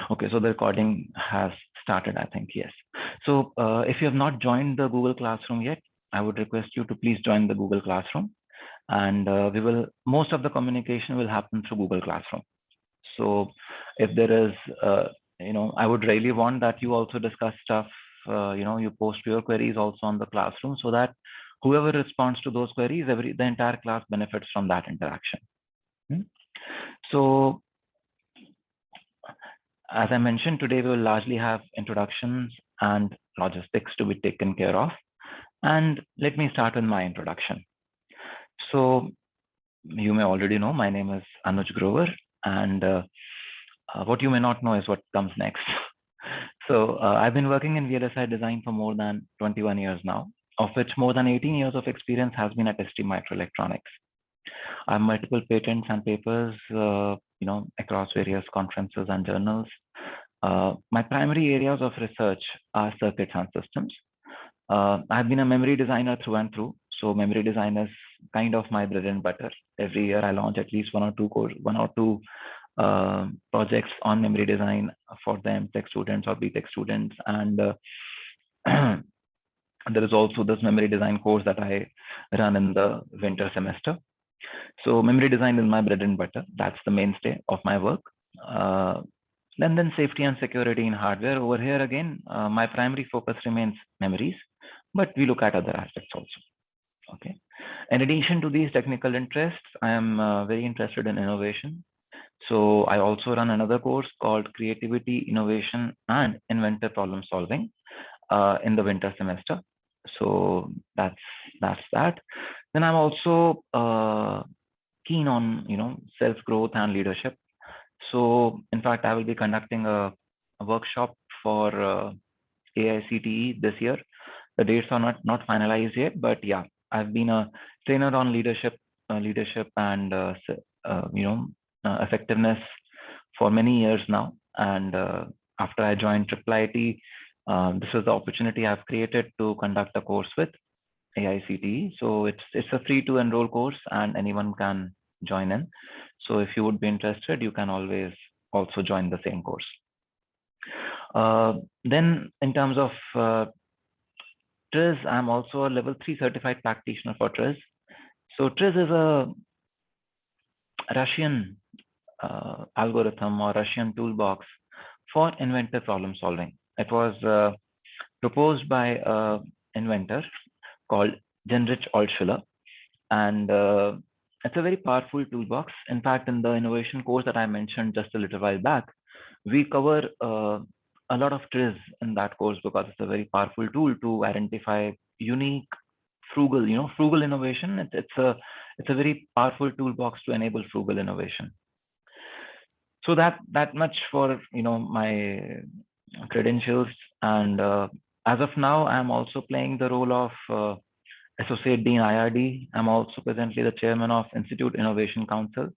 Okay, so the recording has started, I think, yes. So if you have not joined the Google Classroom yet, I would request you to please join the Google Classroom, and most of the communication will happen through Google Classroom. So if there is, I would really want that you also discuss stuff, you post your queries also on the Classroom, so that whoever responds to those queries, the entire class benefits from that interaction. So as I mentioned, today we will largely have introductions and logistics to be taken care of. And let me start with my introduction. So you may already know, my name is Anuj Grover, and what you may not know is what comes next. So I've been working in VLSI design for more than 21 years now, of which more than 18 years of experience has been at ST Microelectronics. I have multiple patents and papers, across various conferences and journals. My primary areas of research are circuits and systems. I've been a memory designer through and through. So memory design is kind of my bread and butter. Every year I launch at least one or two projects on memory design for the MTech students or BTech students. And there is also this memory design course that I run in the winter semester. So memory design is my bread and butter. That's the mainstay of my work. And then safety and security in hardware. Over here again, my primary focus remains memories, but we look at other aspects also. Okay. In addition to these technical interests, I am very interested in innovation. So I also run another course called Creativity, Innovation, and Inventor Problem Solving in the winter semester. So that's that. Then I'm also keen on self-growth and leadership. So in fact, I will be conducting a workshop for AICTE this year. The dates are not finalized yet, but yeah, I've been a trainer on leadership and effectiveness for many years now. And after I joined IIIT, this was the opportunity I've created to conduct a course with AICTE. So it's a free to enroll course, and anyone can join in. So if you would be interested, you can always also join the same course. Then in terms of TRIZ, I'm also a level 3 certified practitioner for TRIZ. So TRIZ is a Russian algorithm or Russian toolbox for inventor problem solving. It was proposed by an inventor called Genrich Altshuler, and it's a very powerful toolbox. In fact, in the innovation course that I mentioned just a little while back, we cover a lot of TRIZ in that course because it's a very powerful tool to identify unique, frugal innovation. It's a very powerful toolbox to enable frugal innovation. So that much for my credentials. And as of now, I'm also playing the role of Associate Dean IRD. I'm also presently the chairman of Institute Innovation Council.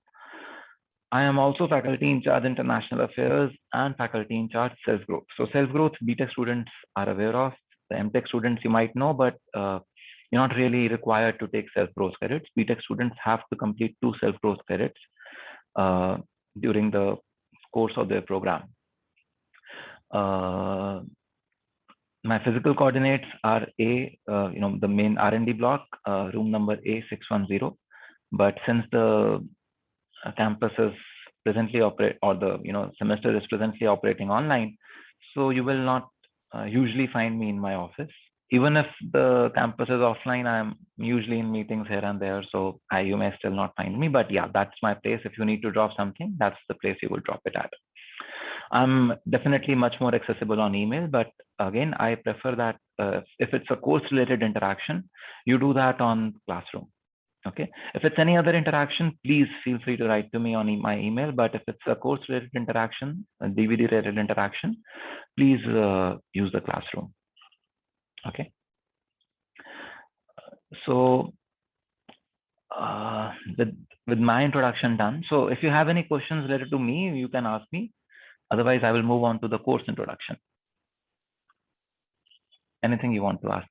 I am also faculty in charge international affairs and faculty in charge self-growth. So self-growth, BTech students are aware of. The MTech students you might know, but you're not really required to take self-growth credits. BTech students have to complete 2 self-growth credits during the course of their program. My physical coordinates are the main R&D block, room number A610. But since the campus is presently semester is presently operating online, so you will not usually find me in my office. Even if the campus is offline, I'm usually in meetings here and there, so you may still not find me. But yeah, that's my place. If you need to drop something, that's the place you will drop it at. I'm definitely much more accessible on email, but again, I prefer that if it's a course-related interaction, you do that on Classroom. Okay. If it's any other interaction, please feel free to write to me on my email. But if it's a course-related interaction, a DVD-related interaction, please use the Classroom. Okay. So with my introduction done, so if you have any questions related to me, you can ask me. Otherwise, I will move on to the course introduction. Anything you want to ask?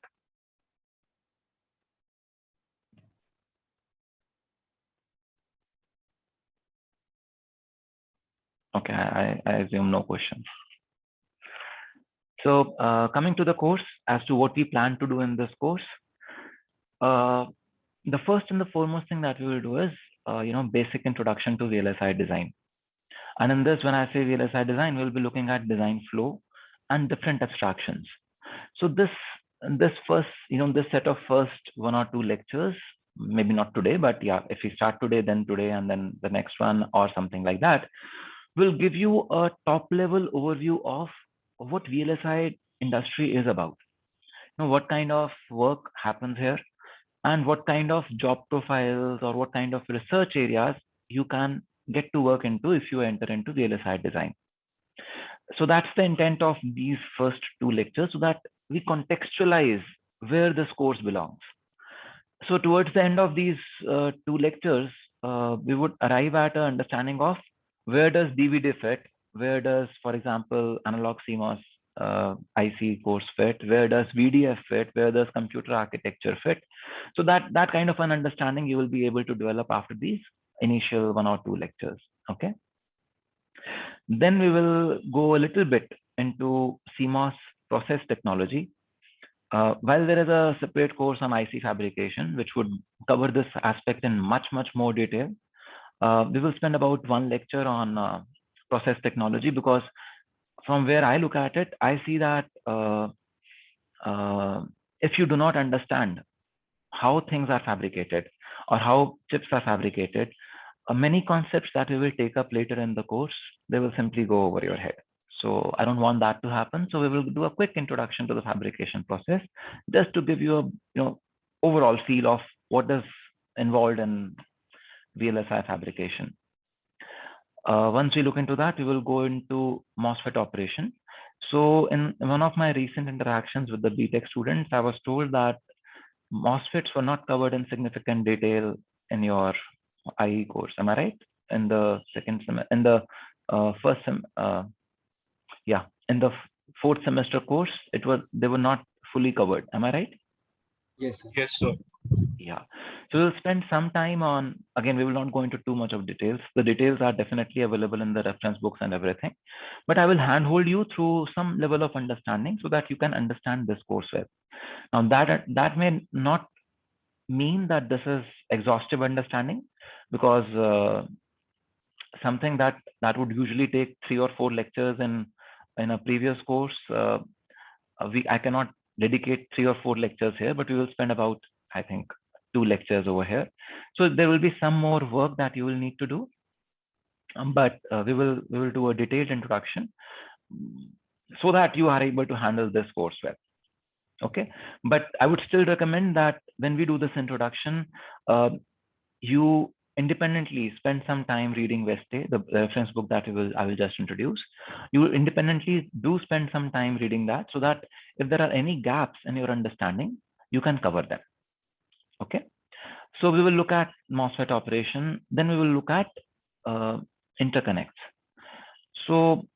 Okay, I assume no questions. So coming to the course, as to what we plan to do in this course, the first and the foremost thing that we will do is, basic introduction to VLSI design. And in this, when I say VLSI design, we'll be looking at design flow and different abstractions. So this first, this set of first 1 or 2 lectures, maybe not today, but yeah, if we start today, then today, and then the next one or something like that, will give you a top level overview of what VLSI industry is about. What kind of work happens here, and what kind of job profiles or what kind of research areas you can get to work into if you enter into VLSI design. So that's the intent of these first 2 lectures, so that we contextualize where this course belongs. So towards the end of these 2 lectures, we would arrive at an understanding of where does DVD fit, where does, for example, analog CMOS IC course fit, where does VDF fit, where does computer architecture fit. So that kind of an understanding you will be able to develop after these initial 1 or 2 lectures. Okay. Then we will go a little bit into CMOS process technology. While there is a separate course on IC fabrication, which would cover this aspect in much more detail, we will spend about 1 lecture on process technology, because from where I look at it, I see that if you do not understand how things are fabricated or how chips are fabricated, many concepts that we will take up later in the course, they will simply go over your head. So I don't want that to happen. So we will do a quick introduction to the fabrication process, just to give you a overall feel of what is involved in VLSI fabrication. Once we look into that, we will go into MOSFET operation. So in one of my recent interactions with the BTech students, I was told that MOSFETs were not covered in significant detail in your IE course. Am I right? In the second semester, in the first sem, yeah, in the 4th semester course, they were not fully covered. Am I right? Yes, sir. Yes, sir. Yeah. So we'll spend some time on, again, we will not go into too much of details. The details are definitely available in the reference books and everything, but I will handhold you through some level of understanding so that you can understand this course well. Now that may not mean that this is exhaustive understanding, because something that would usually take 3 or 4 lectures in a previous course, I cannot dedicate 3 or 4 lectures here, but we will spend about, I think, 2 lectures over here. So there will be some more work that you will need to do, but we will do a detailed introduction so that you are able to handle this course well. Okay, but I would still recommend that when we do this introduction, you independently spend some time reading Veste, the reference book that I will just introduce. You will independently do spend some time reading that, so that if there are any gaps in your understanding, you can cover them. Okay, so we will look at MOSFET operation, then we will look at interconnects. So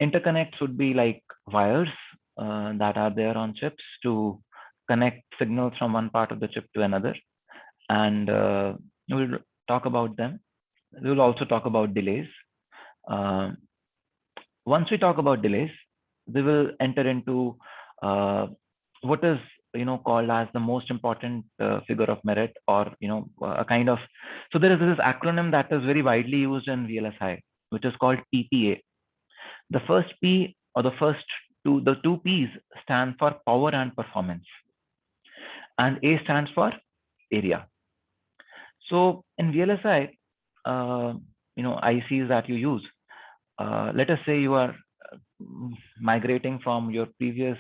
interconnects would be like wires that are there on chips to connect signals from one part of the chip to another, and we'll talk about them. We will also talk about delays. Once we talk about delays, we will enter into what is called as the most important figure of merit, or a kind of. So there is this acronym that is very widely used in VLSI, which is called PPA. The first P, or the two P's stand for power and performance, and A stands for area. So in VLSI, ICs that you use, let us say you are migrating from your previous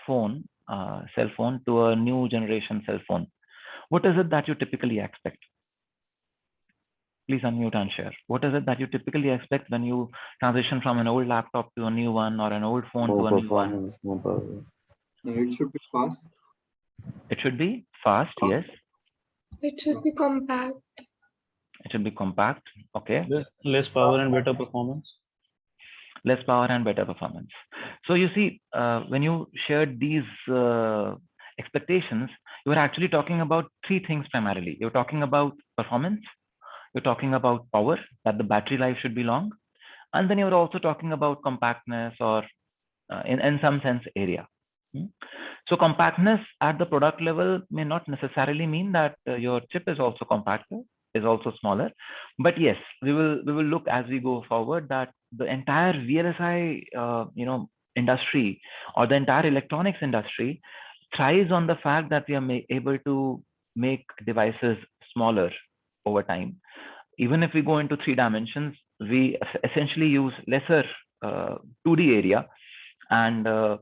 phone, cell phone, to a new generation cell phone. What is it that you typically expect? Please unmute and share. What is it that you typically expect when you transition from an old laptop to a new one, or an old phone to a new one? More power. It should be fast. It should be fast, yes. It should be compact. It should be compact. Okay. Less power and better performance. Less power and better performance. So you see, when you shared these expectations, you are actually talking about 3 things primarily. You're talking about performance, you're talking about power, that the battery life should be long, And then you're also talking about compactness or in some sense area. So compactness at the product level may not necessarily mean that your chip is also compactor, is also smaller. But yes, we will look as we go forward that the entire VLSI industry or the entire electronics industry thrives on the fact that we are able to make devices smaller over time. Even if we go into 3 dimensions, we essentially use lesser 2D area, and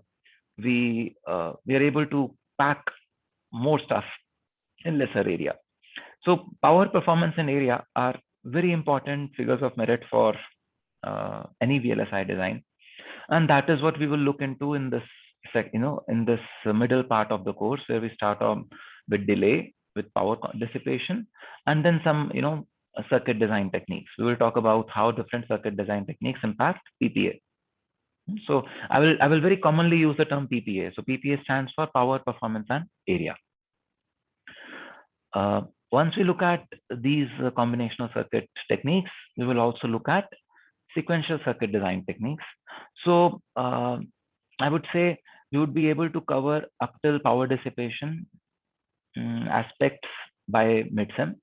we are able to pack more stuff in lesser area. So power, performance, and area are very important figures of merit for any VLSI design, and that is what we will look into in this in this middle part of the course, where we start with delay, with power dissipation, and then some circuit design techniques. We will talk about how different circuit design techniques impact PPA. So I will very commonly use the term PPA. So PPA stands for power, performance, and area. Once we look at these combinational circuit techniques, we will also look at sequential circuit design techniques. So I would say you would be able to cover up till power dissipation aspects by mid-sem.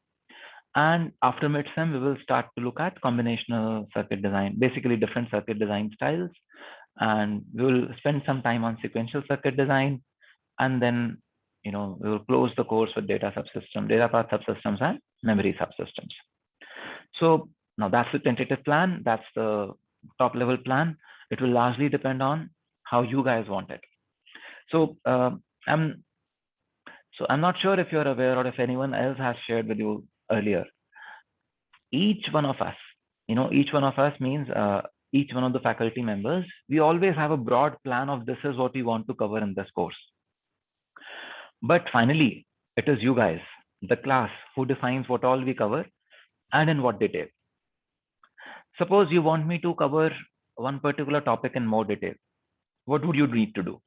And after mid-sem, we will start to look at combinational circuit design, basically different circuit design styles. And we will spend some time on sequential circuit design. And then, we will close the course with data path subsystems, and memory subsystems. So now that's the tentative plan. That's the top level plan. It will largely depend on how you guys want it. So I'm not sure if you're aware or if anyone else has shared with you earlier. Each one of us, each one of us means each one of the faculty members, we always have a broad plan of this is what we want to cover in this course. But finally, it is you guys, the class, who defines what all we cover and in what detail. Suppose you want me to cover one particular topic in more detail. What would you need to do?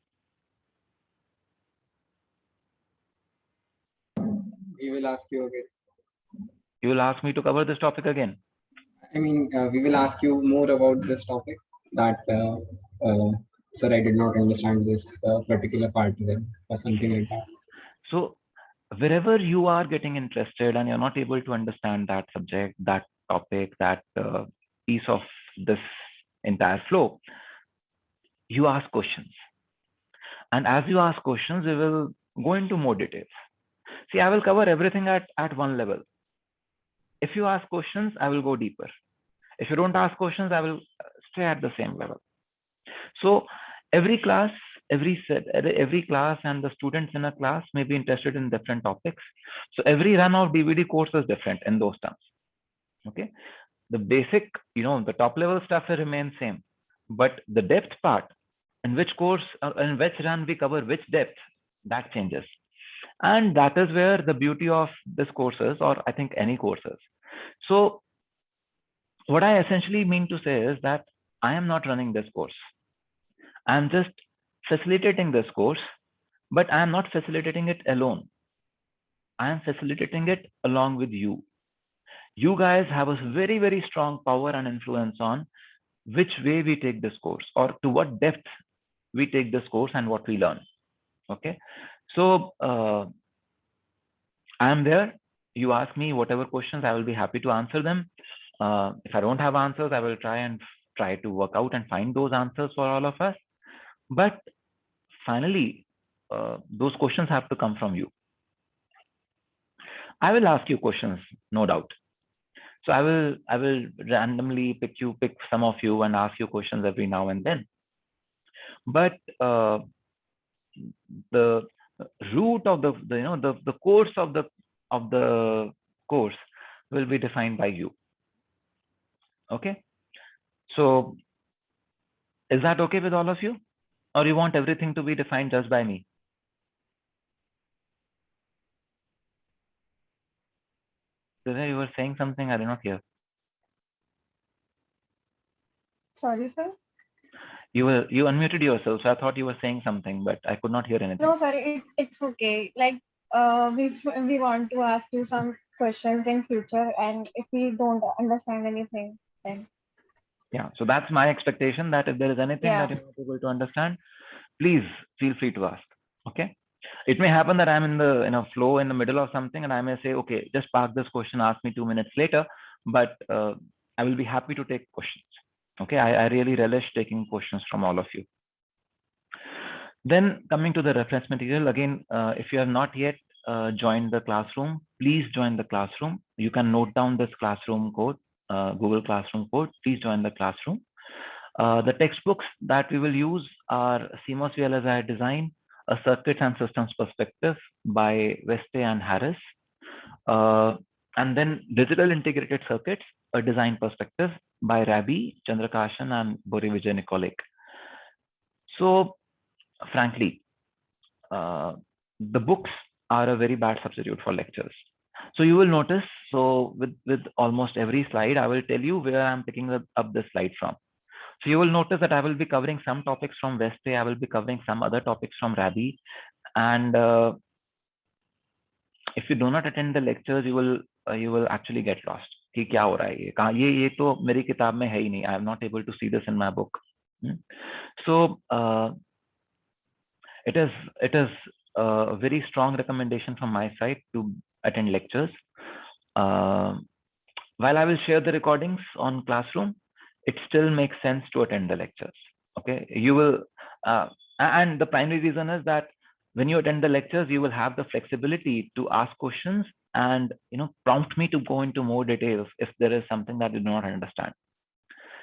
We will ask you again. You will ask me to cover this topic again? I mean, we will ask you more about this topic that, sir, I did not understand this particular part then, or something like that. So wherever you are getting interested and you're not able to understand that subject, that topic, that piece of this entire flow, you ask questions. And as you ask questions, we will go into more details. See, I will cover everything at one level. If you ask questions, I will go deeper. If you don't ask questions, I will stay at the same level. So every class, every class and the students in a class may be interested in different topics. So every run of DVD course is different in those terms. Okay. The basic, the top level stuff will remain same, but the depth part, in which course, in which run we cover which depth, that changes. And that is where the beauty of this course is, or I think any courses. So what I essentially mean to say is that I am not running this course. I'm just facilitating this course, but I am not facilitating it alone. I am facilitating it along with you. You guys have a very, very strong power and influence on which way we take this course or to what depth we take this course and what we learn. Okay. So I am there. You ask me whatever questions, I will be happy to answer them. If I don't have answers, I will try to work out and find those answers for all of us. But finally, those questions have to come from you. I will ask you questions, no doubt. So I will randomly pick some of you and ask you questions every now and then. But the root of the course of the course will be defined by you. Okay. So is that okay with all of you? Or you want everything to be defined just by me? You were saying something I did not hear. Sorry, sir. You unmuted yourself, so I thought you were saying something, but I could not hear anything. No, sorry, it's okay. Like we want to ask you some questions in future, and if we don't understand anything, then Yeah, so that's my expectation, that if there is anything Yeah. that you're not able to understand, please feel free to ask. Okay. It may happen that I'm in a flow in the middle of something and I may say, okay, just park this question, ask me 2 minutes later, but I will be happy to take questions. Okay, I really relish taking questions from all of you. Then coming to the reference material, again, if you have not yet joined the classroom, please join the classroom. You can note down this classroom code, Google Classroom code. Please join the classroom. The textbooks that we will use are CMOS VLSI Design, a Circuits and Systems Perspective by Veste and Harris. And then Digital Integrated Circuits, a Design Perspective by Rabi, Chandrakashan, and Bori Vijay Nikolic. So frankly, the books are a very bad substitute for lectures. So you will notice, so with almost every slide, I will tell you where I'm picking up the slide from. So you will notice that I will be covering some topics from Veste, I will be covering some other topics from Rabi. And if you do not attend the lectures, you will actually get lost. कि क्या हो रहा है ये तो मेरी किताब में है ही नहीं. I am not able to see this in my book. So it is a very strong recommendation from my side to attend lectures. While I will share the recordings on Classroom, it still makes sense to attend the lectures. Okay, you will, and the primary reason is that when you attend the lectures, you will have the flexibility to ask questions and prompt me to go into more details if there is something that you do not understand.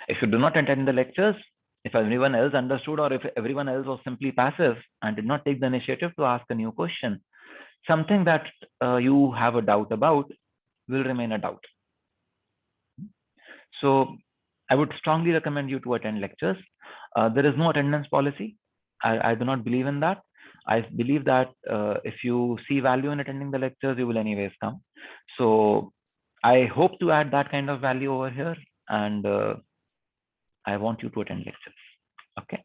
If you do not attend the lectures, if everyone else understood or if everyone else was simply passive and did not take the initiative to ask a new question, something that you have a doubt about will remain a doubt. So I would strongly recommend you to attend lectures. There is no attendance policy. I do not believe in that. I believe that if you see value in attending the lectures, you will anyways come. So I hope to add that kind of value over here, and I want you to attend lectures. Okay.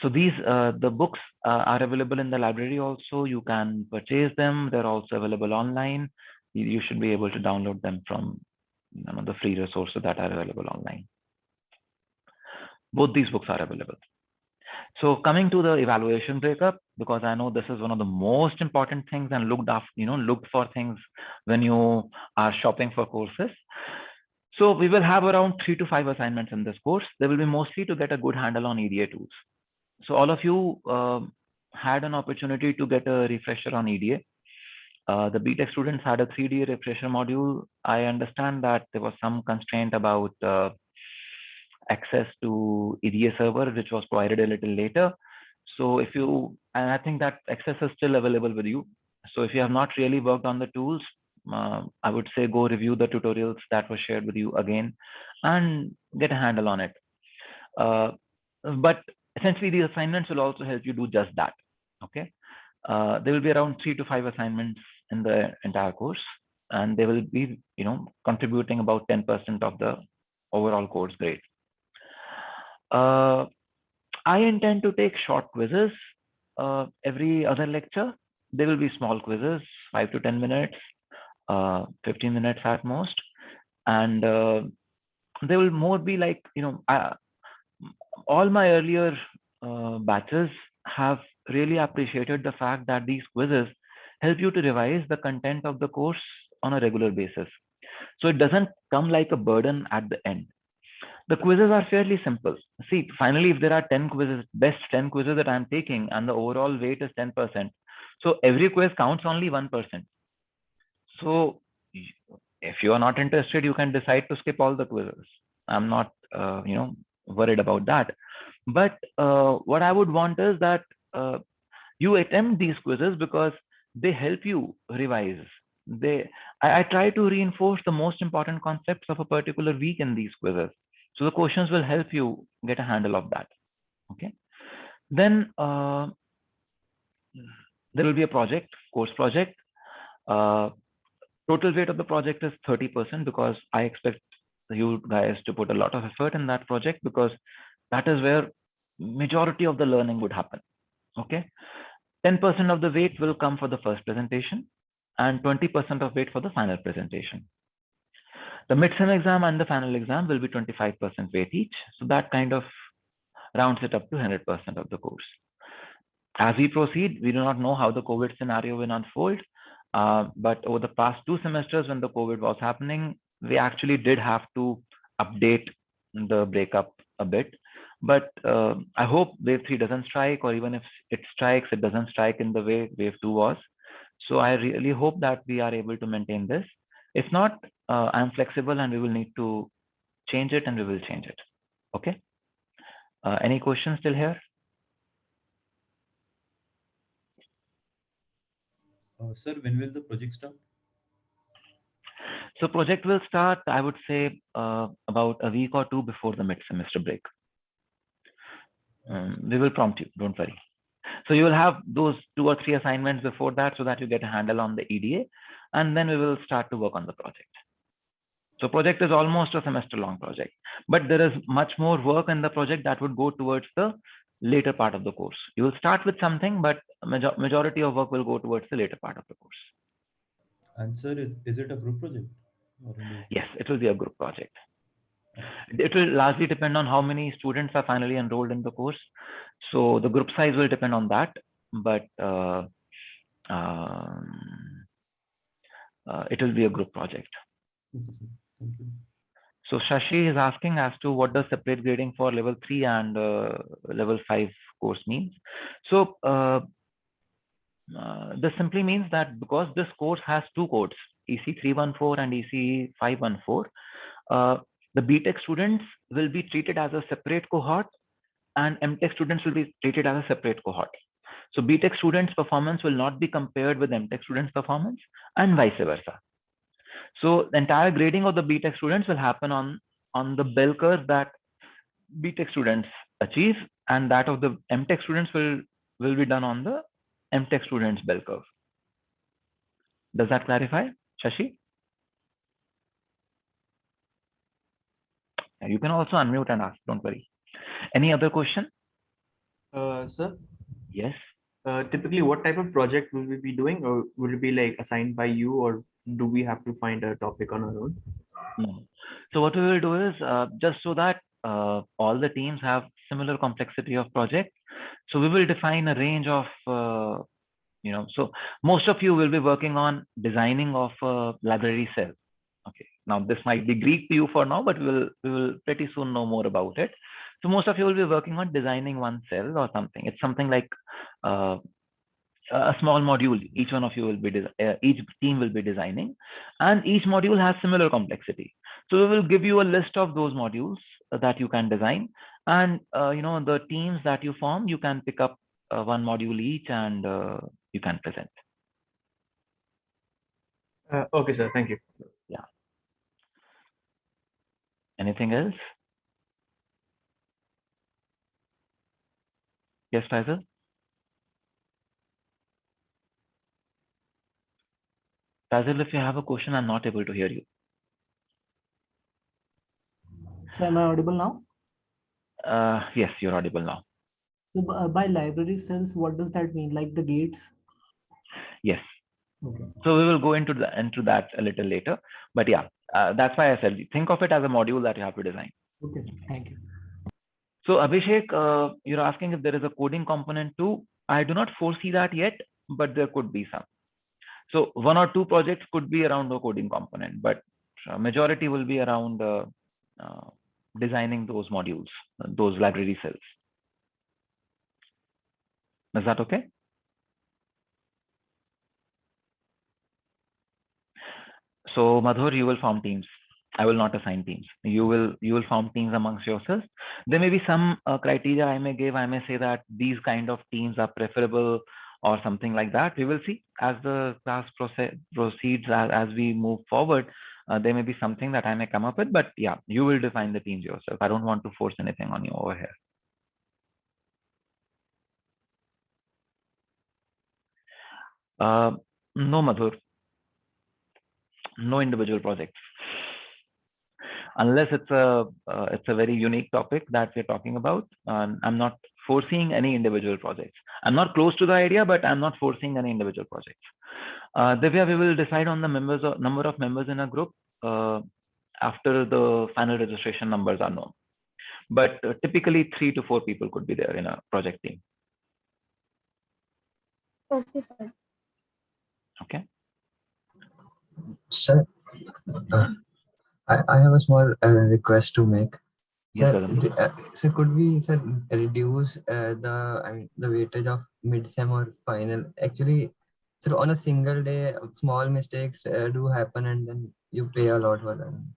So these the books are available in the library also. You can purchase them. They're also available online. You should be able to download them from the free resources that are available online. Both these books are available. So coming to the evaluation breakup, because I know this is one of the most important things and looked for things when you are shopping for courses. So we will have around 3 to 5 assignments in this course. They will be mostly to get a good handle on EDA tools. So all of you had an opportunity to get a refresher on EDA. The BTech students had a 3D refresher module. I understand that there was some constraint about access to EDA server, which was provided a little later. So and I think that access is still available with you. So if you have not really worked on the tools, I would say go review the tutorials that were shared with you again and get a handle on it. But essentially, these assignments will also help you do just that. Okay, there will be around 3 to 5 assignments in the entire course, and they will be, contributing about 10% of the overall course grade. I intend to take short quizzes every other lecture. There will be small quizzes, 5 to 10 minutes, 15 minutes at most, and they will more be like, all my earlier batches have really appreciated the fact that these quizzes help you to revise the content of the course on a regular basis. So it doesn't come like a burden at the end. The quizzes are fairly simple. See, finally, if there are 10 quizzes, best 10 quizzes that I'm taking, and the overall weight is 10%. So every quiz counts only 1%. So if you are not interested, you can decide to skip all the quizzes. I'm not, worried about that. But what I would want is that you attempt these quizzes because they help you revise. I try to reinforce the most important concepts of a particular week in these quizzes. So the questions will help you get a handle of that. Okay. Then there will be a project, course project. Total weight of the project is 30% because I expect you guys to put a lot of effort in that project, because that is where majority of the learning would happen. Okay. 10% of the weight will come for the first presentation and 20% of weight for the final presentation. The midterm exam and the final exam will be 25% weight each. So that kind of rounds it up to 100% of the course. As we proceed, we do not know how the COVID scenario will unfold. But over the past 2 semesters when the COVID was happening, we actually did have to update the breakup a bit. But I hope wave 3 doesn't strike, or even if it strikes, it doesn't strike in the way wave 2 was. So I really hope that we are able to maintain this. If not, I'm flexible and we will need to change it, and we will change it. Okay. Any questions still here? Sir, when will the project start? So project will start, I would say, about a week or 2 before the mid-semester break. We will prompt you, don't worry. So you will have those 2 or 3 assignments before that, so that you get a handle on the EDA, and then we will start to work on the project. So project is almost a semester-long project, but there is much more work in the project that would go towards the later part of the course. You will start with something, but majority of work will go towards the later part of the course. And sir, is it a group project? Or individual? Yes, it will be a group project. It will largely depend on how many students are finally enrolled in the course. So the group size will depend on that, but it will be a group project. Okay, sir. Thank you. So Shashi is asking as to what does separate grading for level 3 and level 5 course means. So this simply means that because this course has 2 codes, EC 314 and EC 514, the BTech students will be treated as a separate cohort, and MTech students will be treated as a separate cohort. So BTech students' performance will not be compared with MTech students' performance, and vice versa. So the entire grading of the BTech students will happen on the bell curve that BTech students achieve, and that of the MTech students will be done on the MTech students' bell curve. Does that clarify, Shashi? You can also unmute and ask, don't worry. Any other question? Sir, Yes. typically what type of project will we be doing, or will it be like assigned by you, or do we have to find a topic on our own? No. So what we will do is just so that all the teams have similar complexity of project. So we will define a range of, so most of you will be working on designing of a library cell. Okay. Now this might be Greek to you for now, but we will pretty soon know more about it. So most of you will be working on designing one cell or something. It's something like a small module. Each one of you will be each team will be designing, and each module has similar complexity. So we will give you a list of those modules that you can design, and the teams that you form, you can pick up one module each, and you can present. Okay, sir. Thank you. Yeah. Anything else? Yes, Faisal? Faisal, if you have a question, I'm not able to hear you. So am I audible now? Yes, you're audible now. So by library cells, what does that mean? Like the gates? Yes. Okay. So we will go into that a little later. But yeah, that's why I said, think of it as a module that you have to design. Okay, sir. Thank you. So Abhishek, you're asking if there is a coding component too. I do not foresee that yet, but there could be some. So 1 or 2 projects could be around the coding component, but majority will be around designing those modules, those library cells. Is that okay? So Madhur, you will form teams. I will not assign teams. You will form teams amongst yourselves. There may be some criteria I may give. I may say that these kind of teams are preferable or something like that. We will see as the class proceeds, as we move forward. There may be something that I may come up with, but yeah, you will define the teams yourself. I don't want to force anything on you over here. No, Madhur. No individual projects. Unless it's a very unique topic that we're talking about. I'm not foreseeing any individual projects. I'm not close to the idea, but I'm not foreseeing any individual projects. Divya, we will decide on the number of members in a group after the final registration numbers are known. But typically 3 to 4 people could be there in a project team. Okay, sir. Okay. Sir, I have a small request to make. Yes, Sir, Gagan. sir, could we, sir, reduce the weightage of mid-sem or final? Actually, sir, on a single day, small mistakes do happen, and then you pay a lot for them.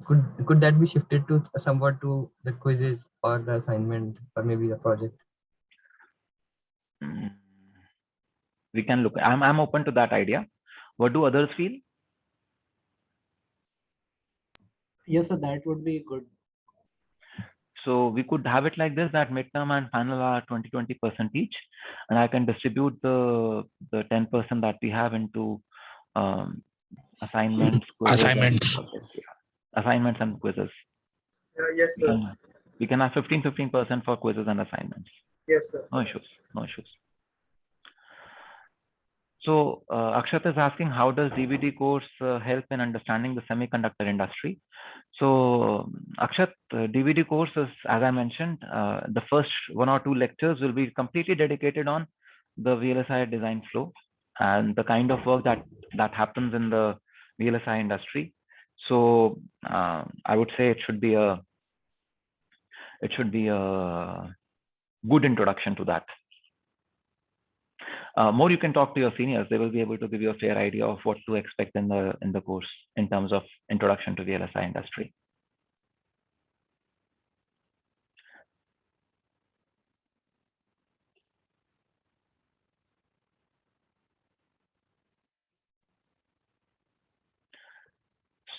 Could that be shifted to somewhat to the quizzes or the assignment or maybe the project? We can look. I'm open to that idea. What do others feel? Yes, sir, that would be good. So we could have it like this, that midterm and final are 20% each, and I can distribute the 10% that we have into assignments, quizzes, Assignments. assignments and quizzes. Yes, sir. We can have 15% for quizzes and assignments. Yes, sir. No issues. No issues. So Akshat is asking, how does DVD course help in understanding the semiconductor industry? So Akshat, DVD course is, as I mentioned, the first 1 or 2 lectures will be completely dedicated on the VLSI design flow and the kind of work that happens in the VLSI industry. So I would say it should be a good introduction to that. More you can talk to your seniors. They will be able to give you a fair idea of what to expect in the course in terms of introduction to the VLSI industry.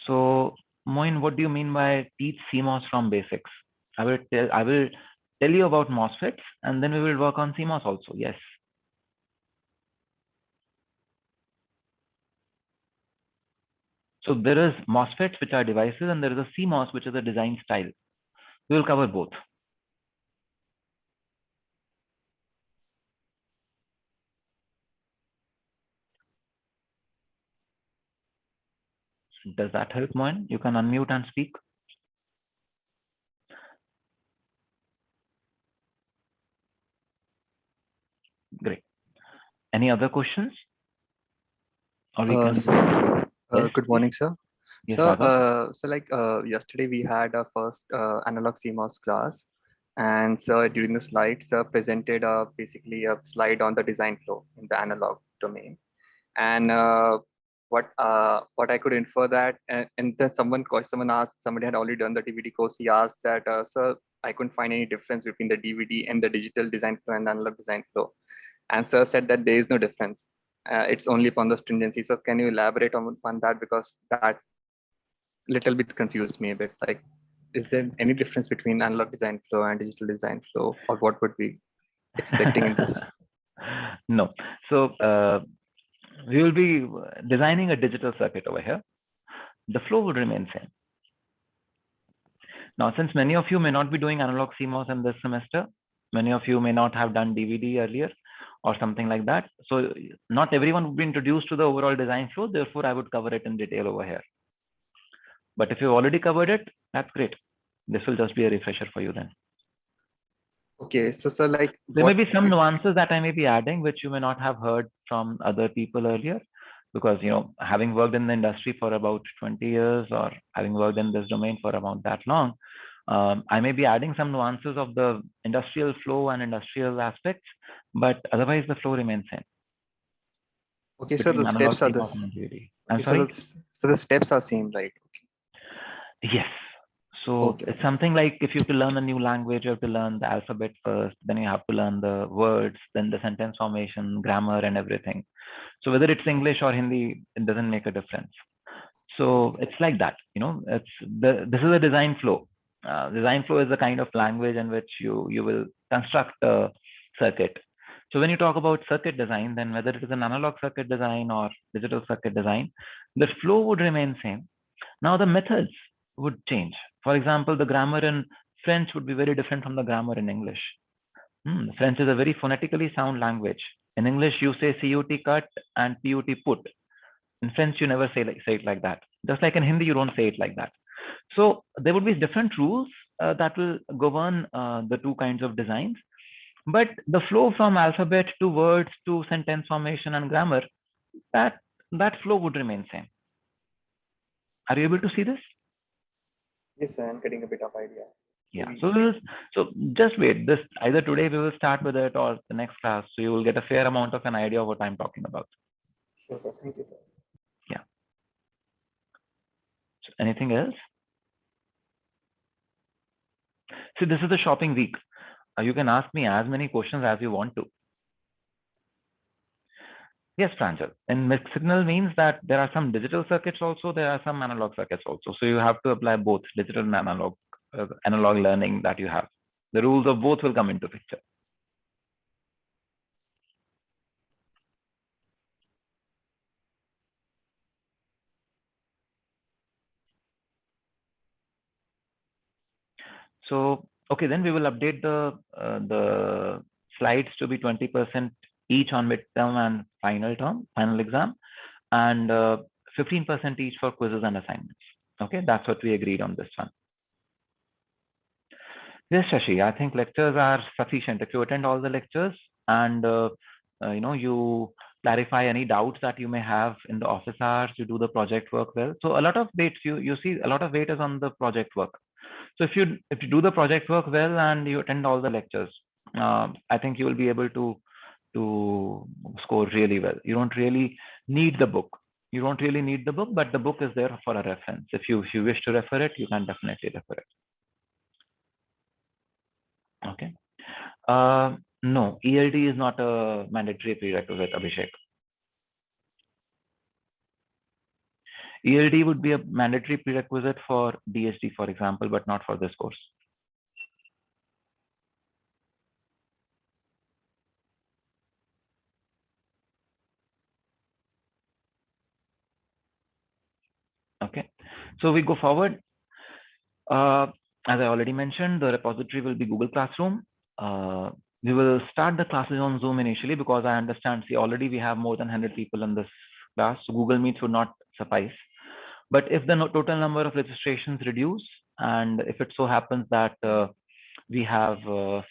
So Moin, what do you mean by teach CMOS from basics? I will tell you about MOSFETs, and then we will work on CMOS also. Yes. So there is MOSFETs, which are devices, and there is a CMOS, which is a design style. We will cover both. Does that help, Moin? You can unmute and speak. Great. Any other questions? Or we can. Yes, good morning, sir. Yes, so, yesterday we had our first analog CMOS class, and so during the slides, presented basically a slide on the design flow in the analog domain, and what I could infer that, and then someone asked, somebody had already done the DVD course. He asked that, sir, I couldn't find any difference between the DVD and the digital design flow and the analog design flow, and sir said that there is no difference. It's only upon the stringency. So can you elaborate on that, because that little bit confused me a bit. Like, is there any difference between analog design flow and digital design flow, or what would we expecting in this? No. So we will be designing a digital circuit over here. The flow would remain same. Now, since many of you may not be doing analog CMOS in this semester, many of you may not have done DVD earlier or something like that. So not everyone would be introduced to the overall design flow. Therefore, I would cover it in detail over here. But if you've already covered it, that's great. This will just be a refresher for you then. Okay, so like there may be some nuances that I may be adding, which you may not have heard from other people earlier, because, you know, having worked in the industry for about 20 years or having worked in this domain for about that long, I may be adding some nuances of the industrial flow and industrial aspects, but otherwise the flow remains same. Okay, so the steps are this. I'm sorry. So the steps are same, right? Okay. Yes. So it's something like, if you have to learn a new language, you have to learn the alphabet first, then you have to learn the words, then the sentence formation, grammar, and everything. So whether it's English or Hindi, it doesn't make a difference. So it's like that, you know. This is a design flow. Design flow is the kind of language in which you will construct a circuit. So when you talk about circuit design, then whether it is an analog circuit design or digital circuit design, the flow would remain same. Now the methods would change. For example, the grammar in French would be very different from the grammar in English. French is a very phonetically sound language. In English, you say CUT cut and PUT put. In French, you never say it like that. Just like in Hindi, you don't say it like that. So there would be different rules that will govern the two kinds of designs. But the flow from alphabet to words to sentence formation and grammar, that flow would remain same. Are you able to see this? Yes, sir, I'm getting a bit of idea. Yeah. So just wait. This either today we will start with it or the next class, so you will get a fair amount of an idea of what I'm talking about. Sure, sir. Thank you, sir. Yeah. So anything else? See, this is the shopping week. You can ask me as many questions as you want to. Yes, Pranjal. And mixed signal means that there are some digital circuits also, there are some analog circuits also. So you have to apply both digital and analog learning that you have. The rules of both will come into picture. So, okay, then we will update the slides to be 20% each on midterm and final exam, and 15% each for quizzes and assignments. Okay, that's what we agreed on this one. Yes, Shashi, I think lectures are sufficient. If you attend all the lectures and you clarify any doubts that you may have in the office hours, you do the project work well. So a lot of weight, you see a lot of weight is on the project work. So if you do the project work well and you attend all the lectures, I think you will be able to score really well. You don't really need the book. You don't really need the book, but the book is there for a reference. If you wish to refer it, you can definitely refer it. Okay. No, ELD is not a mandatory prerequisite, Abhishek. ELD would be a mandatory prerequisite for DSD, for example, but not for this course. Okay, so we go forward. As I already mentioned, the repository will be Google Classroom. We will start the classes on Zoom initially because I understand, see, already we have more than 100 people in this class, so Google Meet would not suffice. But if the total number of registrations reduce, and if it so happens that we have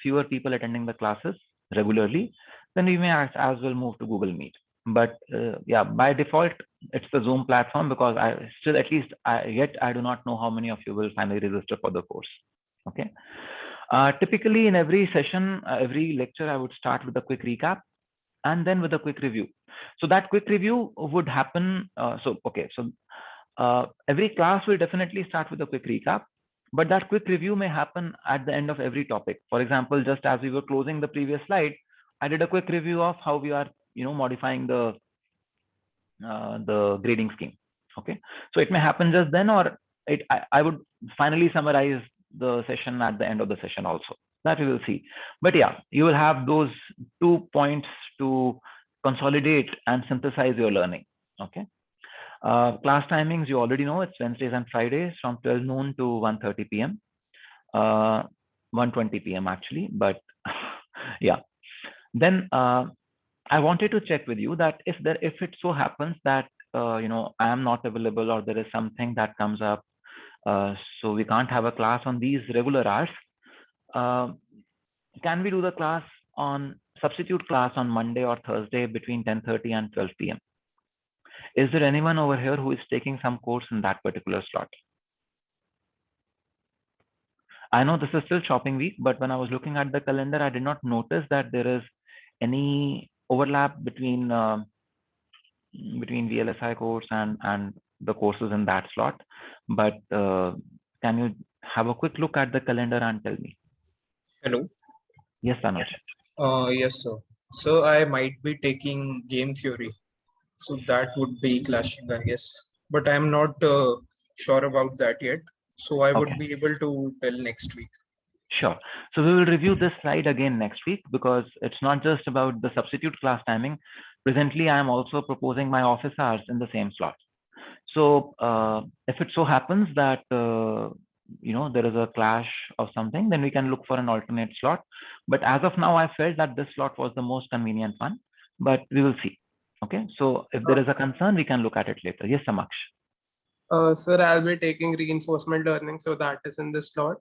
fewer people attending the classes regularly, then we may as well move to Google Meet. But yeah, by default, it's the Zoom platform because I still, at least I do not know how many of you will finally register for the course. Okay. Typically in every session, every lecture, I would start with a quick recap and then with a quick review. So that quick review would happen. Every class will definitely start with a quick recap, but that quick review may happen at the end of every topic. For example, just as we were closing the previous slide, I did a quick review of how we are, modifying the grading scheme. Okay, so it may happen just then, or I would finally summarize the session at the end of the session also. That we will see. But yeah, you will have those 2 points to consolidate and synthesize your learning. Okay. Class timings, you already know, it's Wednesdays and Fridays from 12 noon to 1:30 p.m. 1:20 p.m. actually, but yeah. Then I wanted to check with you that if it so happens that I am not available or there is something that comes up, so we can't have a class on these regular hours, can we do the class on substitute class on Monday or Thursday between 10:30 and 12 p.m.? Is there anyone over here who is taking some course in that particular slot? I know this is still shopping week, but when I was looking at the calendar, I did not notice that there is any overlap between VLSI course and the courses in that slot. But can you have a quick look at the calendar and tell me? Hello. Yes, Anuj. Yes, sir. So I might be taking game theory. So that would be clashing, I guess. But I'm not sure about that yet. So I would be able to tell next week. Sure. So we will review this slide again next week because it's not just about the substitute class timing. Presently, I am also proposing my office hours in the same slot. So if it so happens that there is a clash of something, then we can look for an alternate slot. But as of now, I felt that this slot was the most convenient one, but we will see. Okay, so if there is a concern, we can look at it later. Yes, Samaksh. Sir, I'll be taking reinforcement learning, so that is in this slot.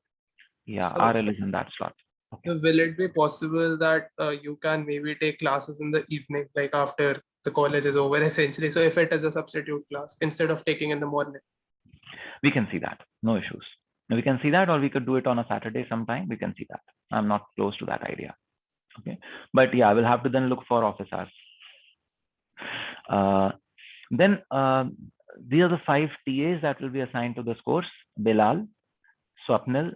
Yeah, So- RL is in that slot. Okay. So will it be possible that you can maybe take classes in the evening, like after the college is over, essentially? So if it is a substitute class instead of taking in the morning. We can see that. No issues. We can see that, or we could do it on a Saturday sometime. We can see that. I'm not close to that idea. Okay, but yeah, I will have to then look for office hours. Then these are the 5 TAs that will be assigned to this course: Bilal, Swapnil,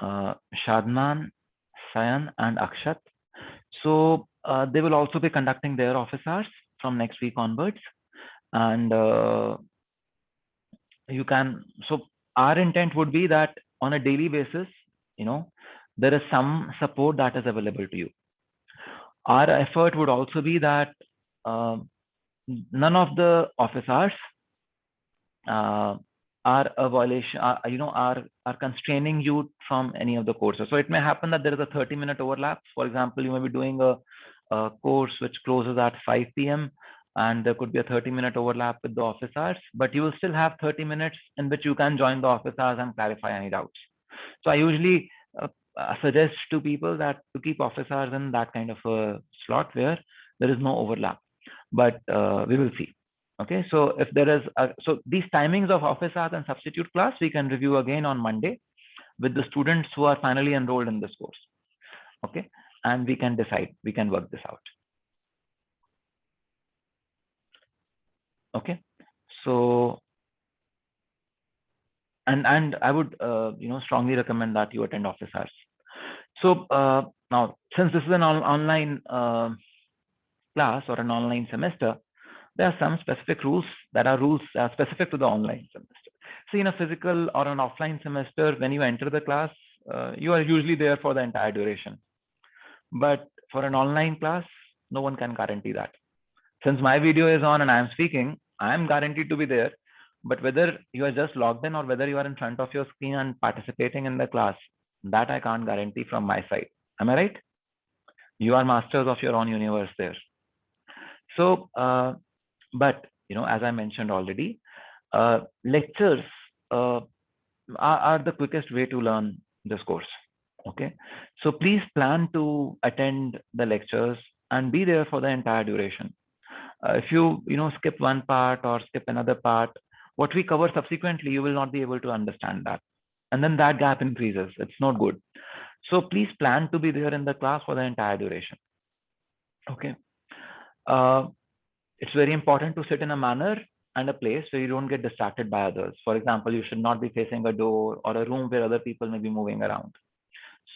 Shadnan, Sayan, and Akshat. So they will also be conducting their office hours from next week onwards. And you can, so our intent would be that on a daily basis, there is some support that is available to you. Our effort would also be that none of the office hours are a violation, are constraining you from any of the courses. So it may happen that there is a 30-minute overlap. For example, you may be doing a course which closes at 5 p.m. and there could be a 30-minute overlap with the office hours, but you will still have 30 minutes in which you can join the office hours and clarify any doubts. So I usually suggest to people that to keep office hours in that kind of a slot where there is no overlap, but we will see. Okay, so if there is, so these timings of office hours and substitute class, we can review again on Monday with the students who are finally enrolled in this course. Okay, and we can decide, we can work this out. Okay, so and I would strongly recommend that you attend office hours. So now, since this is an online class or an online semester, there are some specific rules that are specific to the online semester. So in a physical or an offline semester, when you enter the class, you are usually there for the entire duration. But for an online class, no one can guarantee that. Since my video is on and I'm speaking, I'm guaranteed to be there. But whether you are just logged in or whether you are in front of your screen and participating in the class, that I can't guarantee from my side. Am I right? You are masters of your own universe there. So, but as I mentioned already, lectures are the quickest way to learn this course. Okay, so please plan to attend the lectures and be there for the entire duration. If you skip one part or skip another part, what we cover subsequently, you will not be able to understand that, and then that gap increases. It's not good. So please plan to be there in the class for the entire duration. Okay. It's very important to sit in a manner and a place where you don't get distracted by others. For example, you should not be facing a door or a room where other people may be moving around.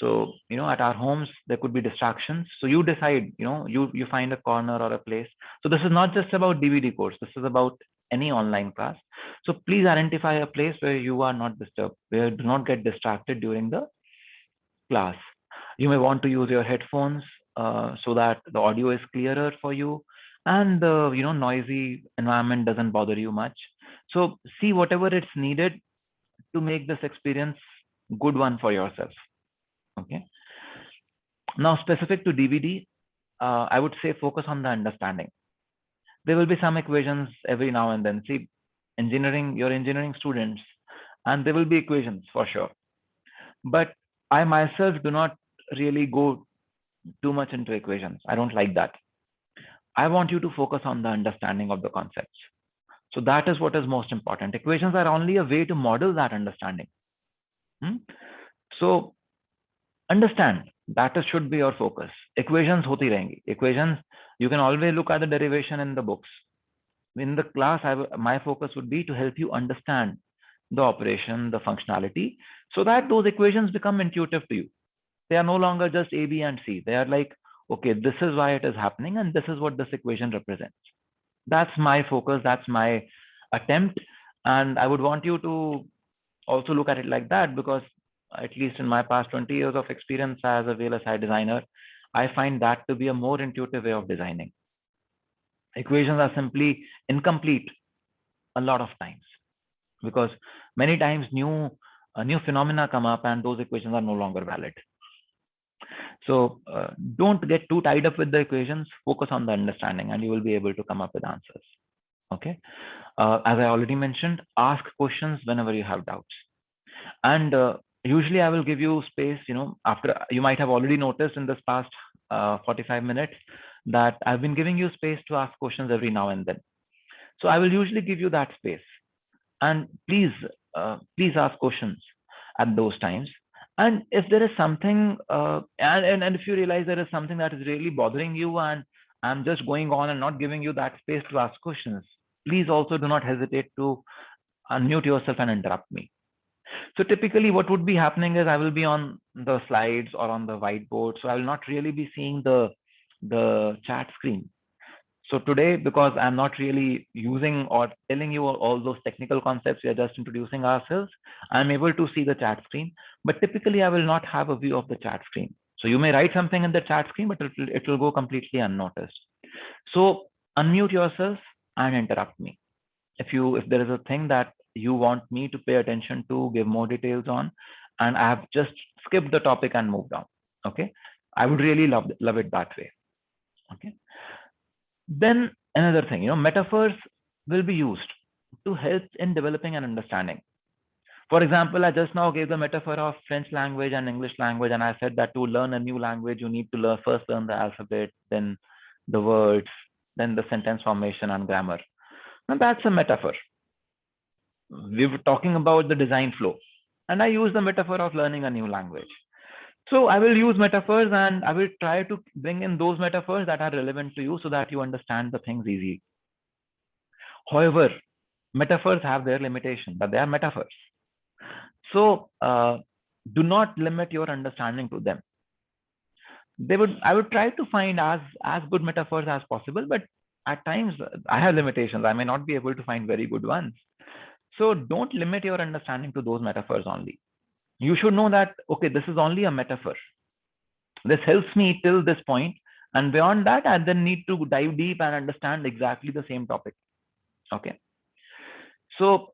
So, at our homes, there could be distractions. So you decide, you find a corner or a place. So this is not just about DVD course. This is about any online class. So please identify a place where you are not disturbed, where you do not get distracted during the class. You may want to use your headphones so that the audio is clearer for you and the noisy environment doesn't bother you much. So see whatever it's needed to make this experience good one for yourself. Okay. Now, specific to DVD, I would say focus on the understanding. There will be some equations every now and then. See, you're engineering students, and there will be equations for sure. But I myself do not really go too much into equations. I don't like that. I want you to focus on the understanding of the concepts. So that is what is most important. Equations are only a way to model that understanding. So understand that should be your focus. Equations hoti rahengi. Equations, you can always look at the derivation in the books. In the class, my focus would be to help you understand the operation, the functionality, so that those equations become intuitive to you. They are no longer just A, B, and C. They are like, okay, this is why it is happening, and this is what this equation represents. That's my focus. That's my attempt. And I would want you to also look at it like that, because at least in my past 20 years of experience as a VLSI designer, I find that to be a more intuitive way of designing. Equations are simply incomplete a lot of times, because many times new phenomena come up and those equations are no longer valid. So don't get too tied up with the equations, focus on the understanding and you will be able to come up with answers. Okay. As I already mentioned, ask questions whenever you have doubts. And usually I will give you space, after you might have already noticed in this past 45 minutes that I've been giving you space to ask questions every now and then. So I will usually give you that space. And please ask questions at those times. And if there is something, and if you realize there is something that is really bothering you and I'm just going on and not giving you that space to ask questions, please also do not hesitate to unmute yourself and interrupt me. So typically what would be happening is I will be on the slides or on the whiteboard. So I will not really be seeing the chat screen. So today, because I'm not really using or telling you all those technical concepts, we are just introducing ourselves, I'm able to see the chat screen, but typically I will not have a view of the chat screen. So you may write something in the chat screen, but it will go completely unnoticed. So unmute yourself and interrupt me. If there is a thing that you want me to pay attention to, give more details on, and I have just skipped the topic and moved on. Okay. I would really love it that way. Okay. Then another thing, metaphors will be used to help in developing an understanding. For example, I just now gave the metaphor of French language and English language, and I said that to learn a new language, you need to first learn the alphabet, then the words, then the sentence formation and grammar. And that's a metaphor. We were talking about the design flow, and I use the metaphor of learning a new language. So I will use metaphors and I will try to bring in those metaphors that are relevant to you so that you understand the things easy. However, metaphors have their limitation, but they are metaphors. So do not limit your understanding to them. I would try to find as good metaphors as possible, but at times I have limitations. I may not be able to find very good ones. So don't limit your understanding to those metaphors only. You should know that, okay, this is only a metaphor. This helps me till this point, and beyond that, I then need to dive deep and understand exactly the same topic. Okay. So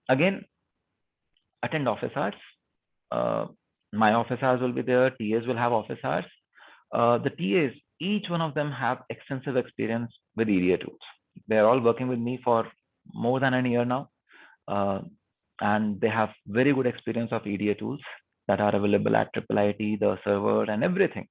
again, attend office hours. My office hours will be there. TAs will have office hours. The TAs, each one of them have extensive experience with EDA tools. They're all working with me for more than a year now. And they have very good experience of EDA tools that are available at IIIT, the server and everything.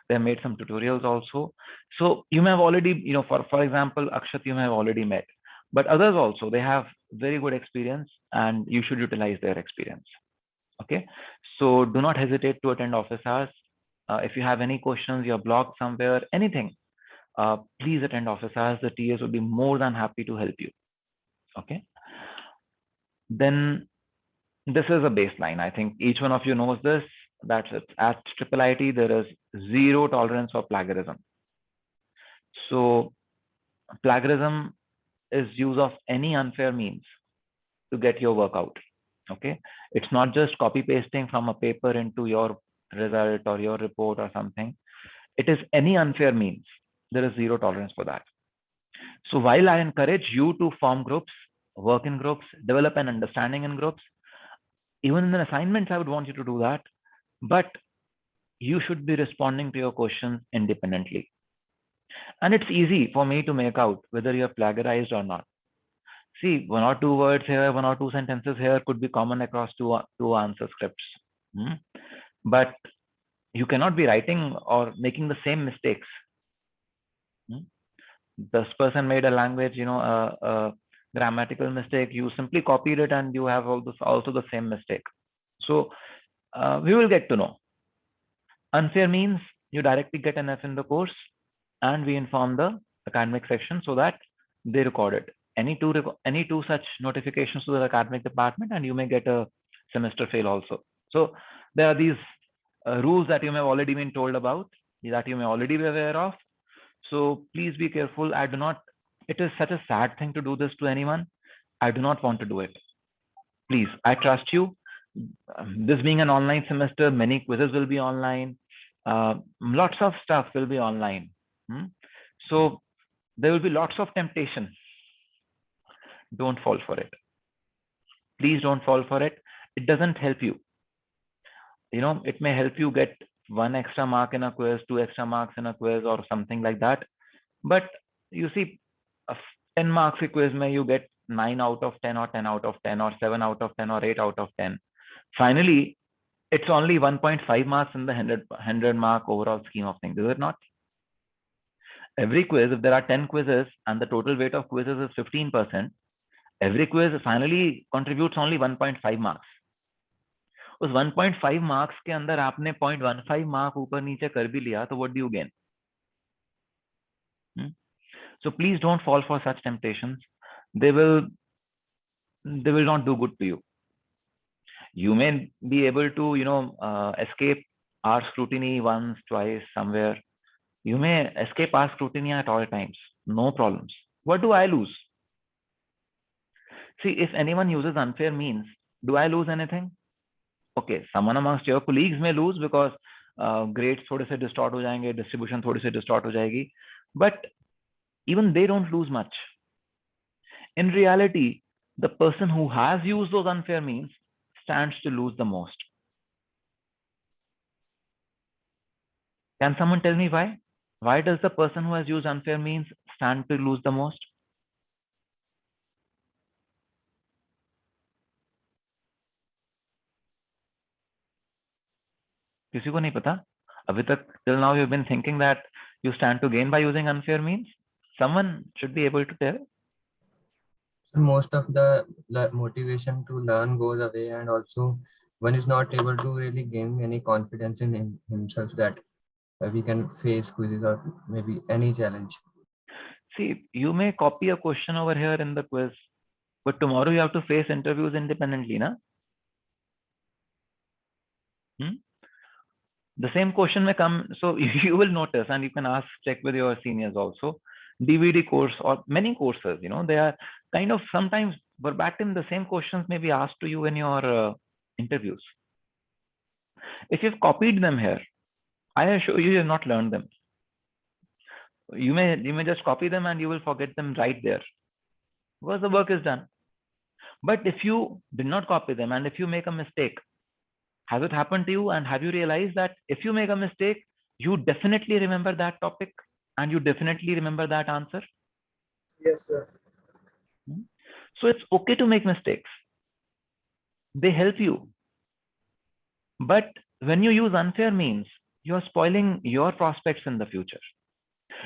They have made some tutorials also. So you may have already, for example, Akshat, you may have already met, but others also, they have very good experience and you should utilize their experience. Okay. So do not hesitate to attend office hours. If you have any questions, you're blocked somewhere, anything, please attend office hours. The TAs will be more than happy to help you. Okay. Then this is a baseline. I think each one of you knows this. That's it. At IIIT, there is zero tolerance for plagiarism. So plagiarism is use of any unfair means to get your work out. Okay. It's not just copy pasting from a paper into your result or your report or something. It is any unfair means. There is zero tolerance for that. So while I encourage you to form groups, work in groups, develop an understanding in groups, even in the assignments, I would want you to do that, but you should be responding to your questions independently. And it's easy for me to make out whether you have plagiarized or not. See, one or two words here, one or two sentences here could be common across two answer scripts. But you cannot be writing or making the same mistakes. This person made a language, a grammatical mistake. You simply copied it and you have also the same mistake. So we will get to know. Unfair means you directly get an F in the course and we inform the academic section so that they record it. Any two such notifications to the academic department and you may get a semester fail also. So there are these rules that you may have already been told about, that you may already be aware of. So please be careful. It is such a sad thing to do this to anyone. I do not want to do it. Please, I trust you. This being an online semester, many quizzes will be online. Lots of stuff will be online. So there will be lots of temptation. Don't fall for it. Please don't fall for it. It doesn't help you. It may help you get 1 extra mark in a quiz, 2 extra marks in a quiz, or something like that. But you see, 10 marks quiz may you get 9 out of 10 or 10 out of 10 or 7 out of 10 or 8 out of 10. Finally, it's only 1.5 marks in the 100 mark overall scheme of things, is it not? Every quiz, if there are 10 quizzes and the total weight of quizzes is 15%, every quiz finally contributes only 1.5 marks. उस 1.5 marks के अंदर आपने 0.15 mark ऊपर नीचे कर भी लिया तो what do you gain? So please don't fall for such temptations. They will not do good to you. You may be able to, escape our scrutiny once, twice, somewhere. You may escape our scrutiny at all times. No problems. What do I lose? See, if anyone uses unfair means, do I lose anything? Okay, someone amongst your colleagues may lose because grades थोड़े से distort हो जाएंगे, distribution थोड़ी से distort हो जाएगी, but even they don't lose much. In reality, the person who has used those unfair means stands to lose the most. Can someone tell me why? Why does the person who has used unfair means stand to lose the most? किसी को नहीं पता? अभी तक till now you've been thinking that you stand to gain by using unfair means. Someone should be able to tell. Most of the motivation to learn goes away, and also one is not able to really gain any confidence in himself that we can face quizzes or maybe any challenge. See, you may copy a question over here in the quiz, but tomorrow you have to face interviews independently, na? The same question may come, so you will notice, and you can check with your seniors also. DVD course or many courses, they are kind of sometimes verbatim the same questions may be asked to you in your interviews. If you've copied them here, I assure you, you have not learned them. You may just copy them and you will forget them right there because the work is done. But if you did not copy them and if you make a mistake, has it happened to you? And have you realized that if you make a mistake, you definitely remember that topic and you definitely remember that answer? Yes, sir. So it's okay to make mistakes. They help you. But when you use unfair means, you're spoiling your prospects in the future.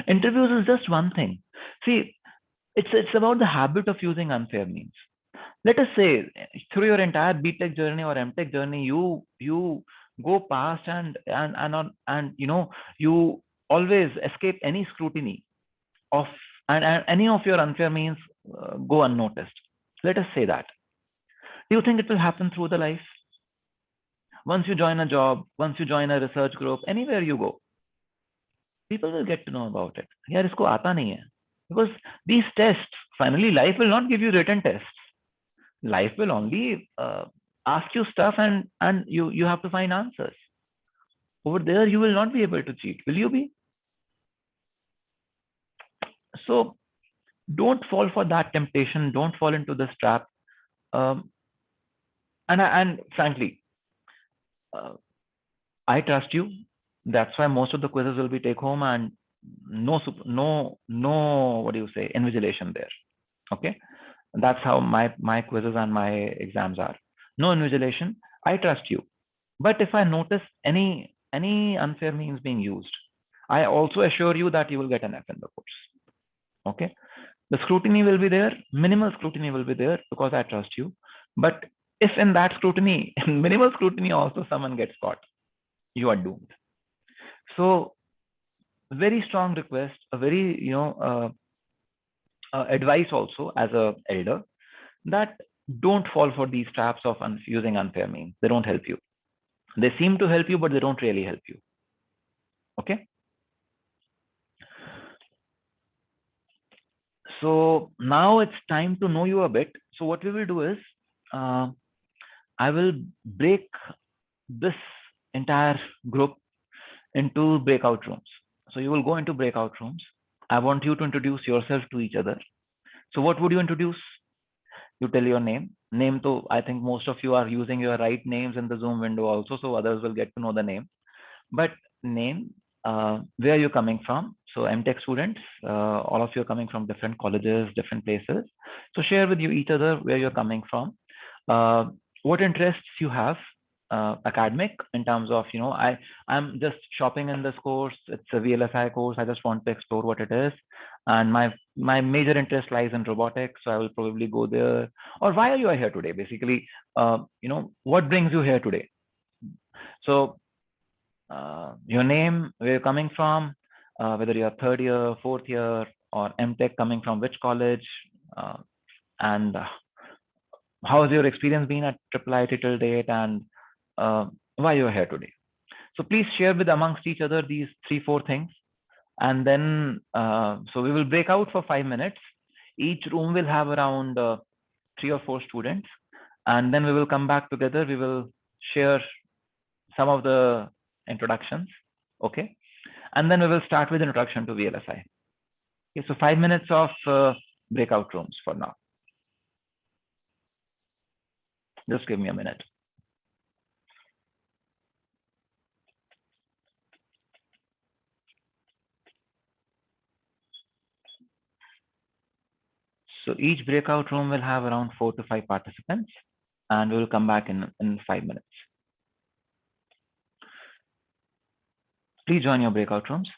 Interviews is just one thing. See, it's about the habit of using unfair means. Let us say through your entire BTech journey or MTech journey, you go past and you always escape any scrutiny of and any of your unfair means go unnoticed. Let us say that. Do you think it will happen through the life? Once you join a job, once you join a research group, anywhere you go, people will get to know about it. Yaar, isko aata nahi hai. Because these tests, finally, life will not give you written tests. Life will only ask you stuff and you have to find answers. Over there, you will not be able to cheat. Will you be? So don't fall for that temptation. Don't fall into this trap. And frankly, I trust you. That's why most of the quizzes will be take home and no, what do you say, invigilation there. Okay. That's how my quizzes and my exams are. No invigilation. I trust you. But if I notice any unfair means being used, I also assure you that you will get an F in the course. Okay. The scrutiny will be there. Minimal scrutiny will be there because I trust you. But if in that scrutiny, in minimal scrutiny also someone gets caught, you are doomed. So very strong request, a very, advice also as a elder, that don't fall for these traps of using unfair means. They don't help you. They seem to help you, but they don't really help you. Okay. So now it's time to know you a bit. So what we will do is, I will break this entire group into breakout rooms. So you will go into breakout rooms. I want you to introduce yourself to each other. So what would you introduce? You tell your name. Name to, I think most of you are using your right names in the Zoom window also, so others will get to know the name. but name, where you're coming from. So MTech students, all of you are coming from different colleges, different places. So share with you each other where you're coming from, what interests you have, academic in terms of, I'm just shopping in this course. It's a VLSI course. I just want to explore what it is. And my major interest lies in robotics. So I will probably go there. Or why are you here today? Basically, what brings you here today? So your name, where you're coming from, whether you're third year, fourth year, or MTech, coming from which college, and how has your experience been at IIIT till date, and why you're here today. So please share with amongst each other these 3-4 things. And then, so we will break out for 5 minutes. Each room will have around 3 or 4 students. And then we will come back together. We will share some of the introductions. Okay. And then we will start with introduction to VLSI. Okay, so 5 minutes of breakout rooms for now. Just give me a minute. So each breakout room will have around 4 to 5 participants, and we will come back in 5 minutes. Please join your breakout rooms.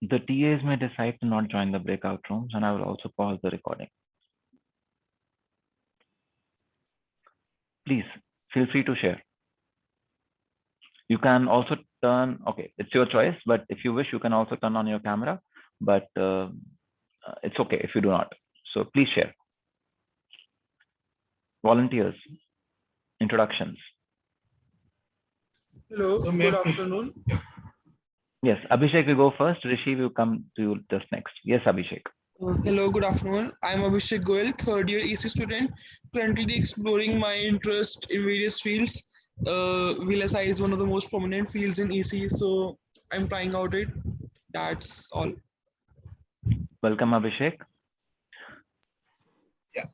The TAs may decide to not join the breakout rooms, and I will also pause the recording. Please feel free to share. You can also turn, okay, it's your choice, but if you wish, you can also turn on your camera, but it's okay if you do not. So please share. Volunteers, introductions. Hello, good afternoon. Yes, Abhishek will go first. Rishi will come to you just next. Yes, Abhishek. Hello, good afternoon. I'm Abhishek Goel, third year EC student, currently exploring my interest in various fields. VLSI is one of the most prominent fields in EC, so I'm trying out it. That's all. Welcome, Abhishek. Yeah.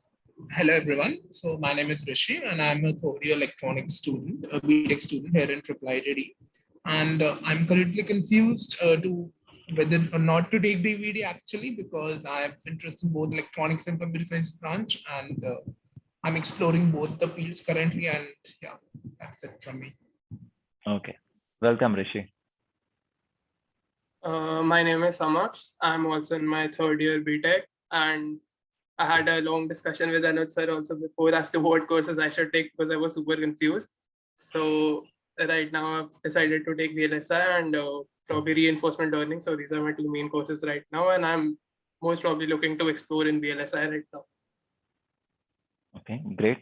Hello, everyone. So my name is Rishi, and I'm a third year electronics student, a BTech student here in IIIT. And I'm currently confused to whether or not to take DVD actually, because I'm interested in both electronics and computer science branch, and I'm exploring both the fields currently. And yeah, that's it from me. Okay. Welcome, Rishi. My name is Samaksh. I'm also in my third year BTech, and I had a long discussion with Anuj sir also before as to what courses I should take because I was super confused. So right now I've decided to take VLSI and probably reinforcement learning. So these are my 2 main courses right now, and I'm most probably looking to explore in VLSI right now. Okay, great.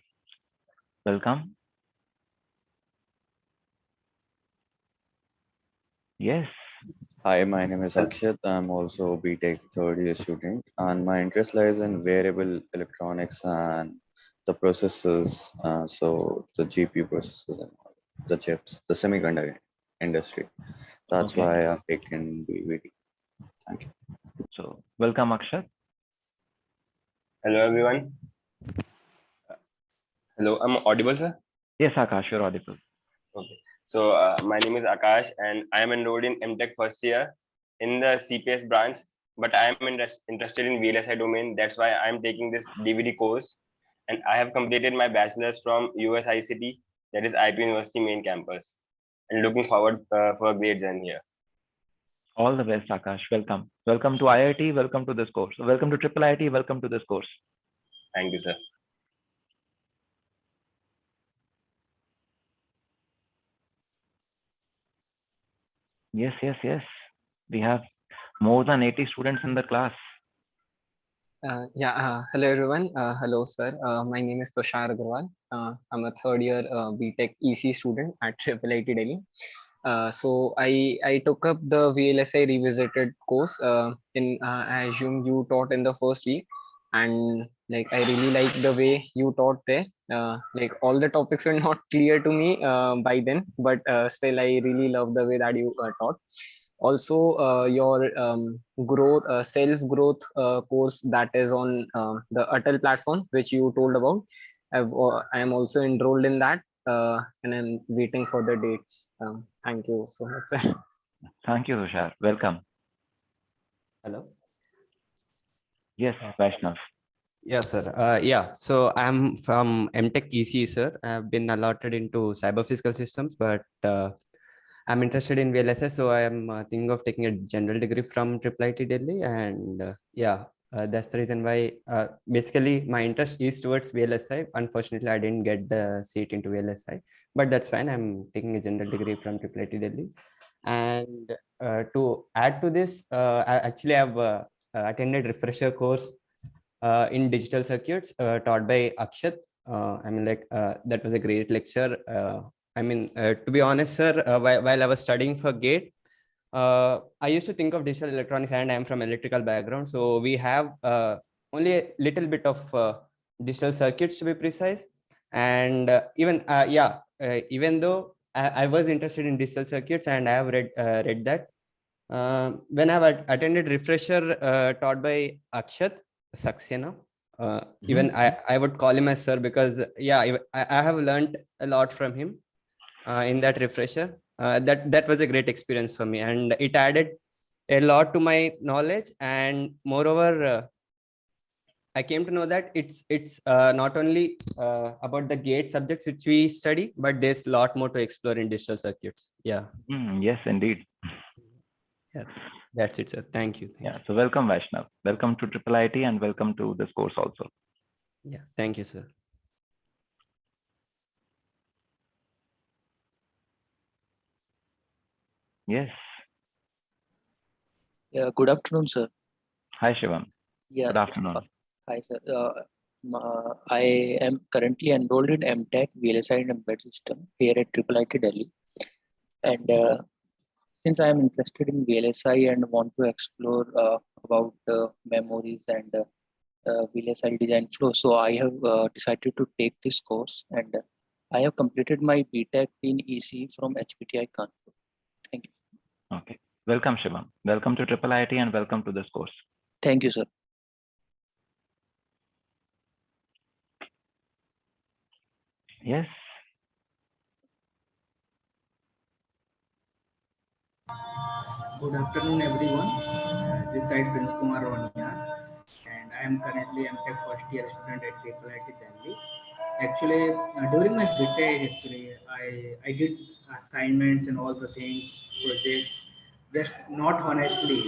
Welcome. Yes. Hi, my name is Akshat. I'm also a BTech third year student, and my interest lies in wearable electronics and the processors, so the GPU processors and the chips, the semiconductor industry. That's Okay. why I've taken DVD. Thank you. So welcome, Akshat. Hello, everyone. Hello, I'm audible, sir? Yes, Akash, you're audible. Okay. So my name is Akash, and I am enrolled in MTech first year in the CPS branch, but I am interested in VLSI domain. That's why I'm taking this DVD course, and I have completed my bachelor's from USICT, that is IP University main campus, and looking forward for a great journey here. All the best, Akash. Welcome. Welcome to IIT. Welcome to this course. Welcome to IIIT. Welcome to this course. Thank you, sir. Yes, yes, yes. We have more than 80 students in the class. Hello everyone. Hello sir. My name is Tushar Agarwal. I'm a third year BTech EC student at IIIT Delhi. So I took up the VLSI Revisited course I assume you taught in the first week, and like I really like the way you taught there. Like all the topics were not clear to me by then, but still I really love the way that you taught. Also your growth self growth course that is on the Atal platform which you told about. I am also enrolled in that and I'm waiting for the dates. Thank you so much, sir. Thank you, Tushar. Welcome. Hello. Yes, Vaishnav. Yeah, sir. Yeah, so I'm from MTech EC, sir. I've been allotted into cyber physical systems, but I'm interested in VLSI, so I am thinking of taking a general degree from IIIT Delhi, and that's the reason why. Basically, my interest is towards VLSI. Unfortunately, I didn't get the seat into VLSI, but that's fine. I'm taking a general degree from IIIT Delhi, and to add to this, I have attended refresher course in digital circuits taught by Akshat. That was a great lecture. To be honest, sir, while I was studying for GATE, I used to think of digital electronics, and I'm from electrical background. So we have only a little bit of digital circuits, to be precise. And even though I was interested in digital circuits and I have read that, when I've attended refresher taught by Akshat Saxena, even I would call him as sir, because I have learned a lot from him in that refresher. That was a great experience for me, and it added a lot to my knowledge. And moreover, I came to know that it's not only about the GATE subjects which we study, but there's a lot more to explore in digital circuits. Yes, indeed. Yeah, that's it, sir. Thank you. So welcome, Vaishnav. Welcome to IIIT and welcome to this course also. Yeah, thank you, sir. Yes. Yeah, good afternoon, sir. Hi, Shivam. Yeah. Good afternoon. Hi, sir. I am currently enrolled in MTech VLSI and Embedded System here at IIIT Delhi. And since I am interested in VLSI and want to explore about memories and VLSI design flow, so I have decided to take this course, and I have completed my BTech in EC from HPTI Kanpur. Thank you. Okay. Welcome, Shivam. Welcome to IIIT and welcome to this course. Thank you, sir. Yes. Good afternoon, everyone. This side Prince Kumar Ronia, and I am currently MTech first year student at IIIT Delhi. Actually, during my BTech, I did assignments and all the things, projects, just not honestly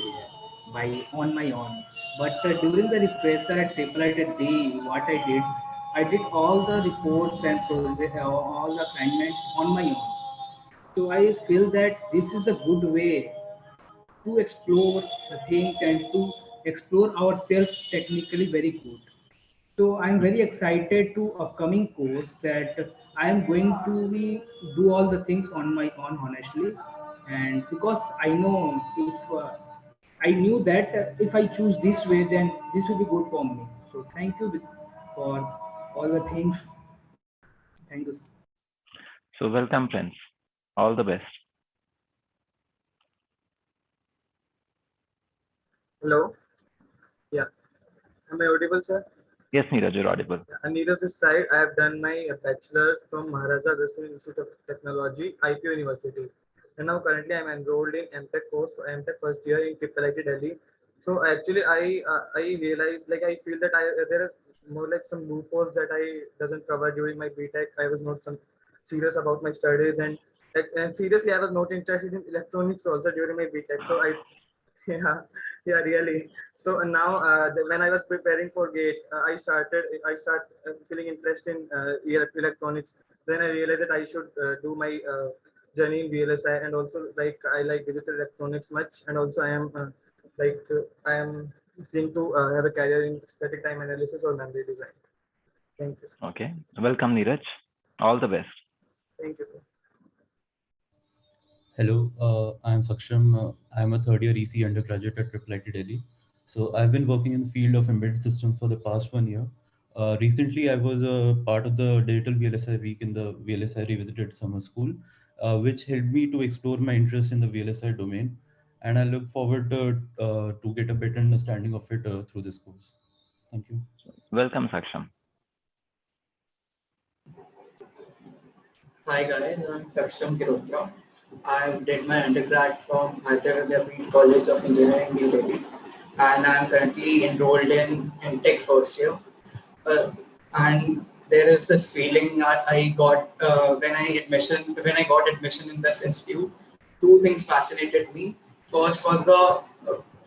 on my own. But during the refresher at IIIT D, what I did all the reports and project, all the assignments on my own. So I feel that this is a good way to explore the things and to explore ourselves technically very good. So I'm very excited to upcoming course that I am going to be do all the things on my own honestly, and because I know if I knew that if I choose this way, then this will be good for me. So thank you for all the things. Thank you. So welcome, Prince. All the best. Hello. Yeah. Am I audible, sir? Yes, Neeraj, you're audible. And Neeraj this side, I have done my bachelor's from Maharaja Agrawal Institute of Technology, IPO University. And now currently I'm enrolled in MTech course, MTech first year in IIIT Delhi. So actually I realized, like I feel that there are more like some loopholes that I doesn't cover during my BTech. I was not serious about my studies, and seriously I was not interested in electronics also during my BTech. So yeah, really. So now when I was preparing for GATE, I started feeling interest in electronics. Then I realized that I should do my journey in VLSI, and also like I like digital electronics much, and also I am Like I am seeing to have a career in static time analysis or memory design. Thank you. Okay. Welcome, Neeraj. All the best. Thank you. Hello, I am Saksham. I am a third year EC undergraduate at IIIT Delhi. So I've been working in the field of embedded systems for the past 1 year. Recently, I was a part of the Digital VLSI Week in the VLSI Revisited Summer School, which helped me to explore my interest in the VLSI domain. And I look forward to get a better understanding of it through this course. Thank you. Welcome, Saksham. Hi guys, I'm Saksham Kirotra. I did my undergrad from Bharatiya Vidyapeeth College of Engineering, New Delhi, and I'm currently enrolled in MTech first year. And there is this feeling I got when I got admission in this institute. Two things fascinated me. First was the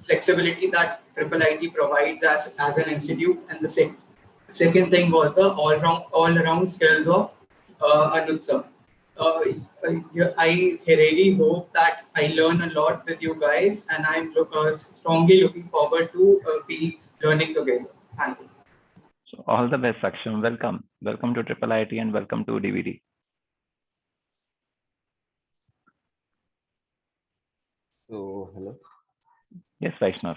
flexibility that IIIT provides as an institute, and the second thing was the all around skills of Anuj sir. I really hope that I learn a lot with you guys, and I'm strongly looking forward to be learning together. Thank you. So all the best, Saksham. Welcome. Welcome to IIIT and welcome to DVD. So, hello. Yes, Vaishnav.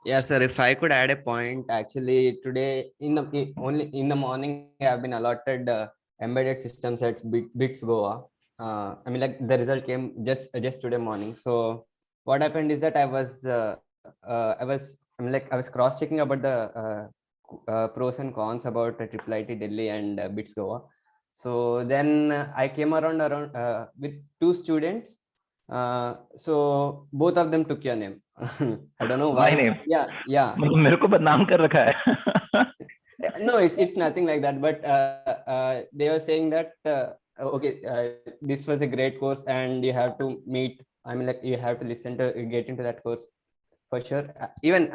Yeah, sir. If I could add a point, actually today only in the morning I have been allotted embedded systems at BITS Goa. I mean, like the result came just today morning. So what happened is that I was cross checking about the pros and cons about IIIT Delhi and BITS Goa. So then I came around with two students. So both of them took your name. I don't know why. My name. Yeah. मेरे को बदनाम कर रखा है. No, it's nothing like that. But they were saying that okay, this was a great course, and you have to meet. I mean, like you have to listen to get into that course for sure. Even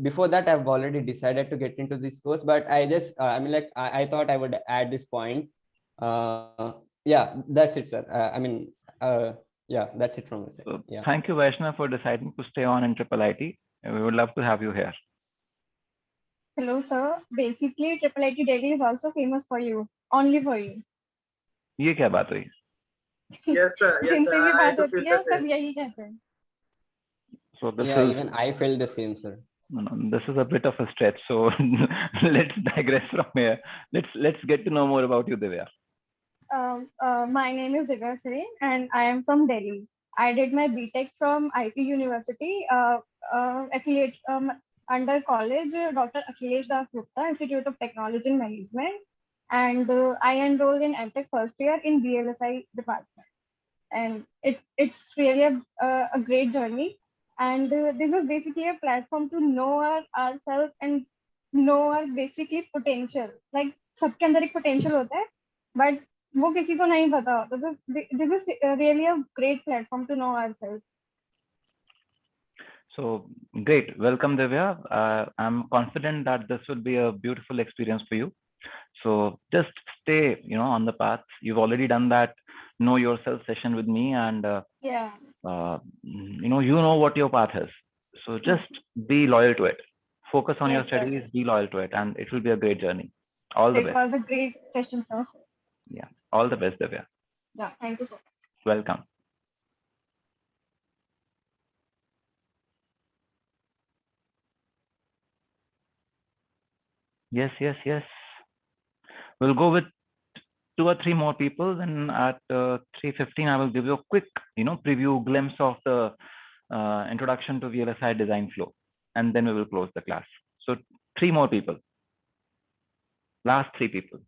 before that, I've already decided to get into this course. But I just, I mean, like I thought I would add this point. Yeah, that's it, sir. Yeah, that's it from my side. So Yeah. thank you, Vaishnav, for deciding to stay on in IIIT. We would love to have you here. Hello, sir. Basically, IIIT Delhi is also famous for you, only for you. ये क्या बात हुई? Yes, sir. Yes, जिनसे sir. भी I बात to होती feel है the सब same. यही कहते हैं. So this Yeah, is even I felt the same, sir. this is a bit of a stretch. So let's digress from here. Let's get to know more about you, Divya. My name is Divya Singh, and I am from Delhi. I did my BTech from IP University, affiliate under college Dr. Akhilesh Das Gupta Institute of Technology and Management, and I enrolled in MTech first year in VLSI department. And it's really a great journey. And this is basically a platform to know ourselves and know our basically potential. Like सबके अंदर एक potential होता है, but वो किसी को नहीं पता होता. This is really a great platform to know ourselves. So great. Welcome, Divya. I'm confident that this will be a beautiful experience for you. So just stay, on the path. You've already done that know yourself session with me, and Yeah. you know what your path is. So just be loyal to it. Focus on your Yes, sir. studies, be loyal to it, and it will be a great journey. All the It best. was a great session, sir. Yeah. All the best, Divya. Yeah, thank you so much. Welcome. Yes. We'll go with 2 or 3 more people. Then at 3:15, I will give you a quick, preview glimpse of the introduction to VLSI design flow, and then we will close the class. So 3 more people. Last 3 people.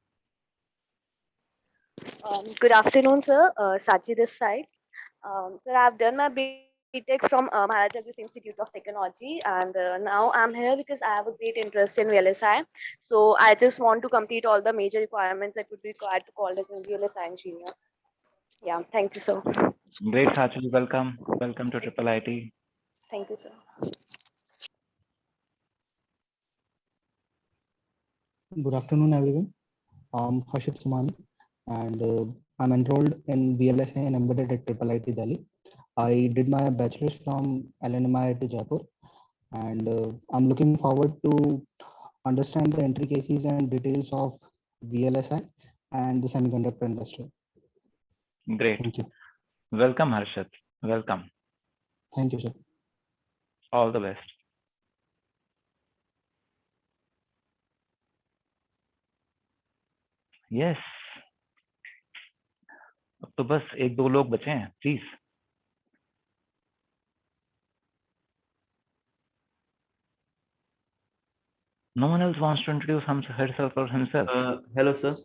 Good afternoon, sir. Sachi this side. Sir, I've done my BTech from Maharaja Agrawal Institute of Technology, and now I'm here because I have a great interest in VLSI. So I just want to complete all the major requirements that would be required to call as a VLSI engineer. Yeah, thank you, sir. Great, Sachi. Welcome. Welcome to IIIT. Thank you, sir. Good afternoon, everyone. I'm Harshit Sumani, and I'm enrolled in VLSI and embedded at IIIT Delhi. I did my bachelor's from LNMIT Jaipur, and I'm looking forward to understand the intricacies and details of VLSI and the semiconductor industry. Great. Thank you. Welcome, Harshit. Welcome. Thank you, sir. All the best. Yes. अब तो बस एक दो लोग बचे हैं, please. No one else wants to introduce herself or himself. Hello, sir.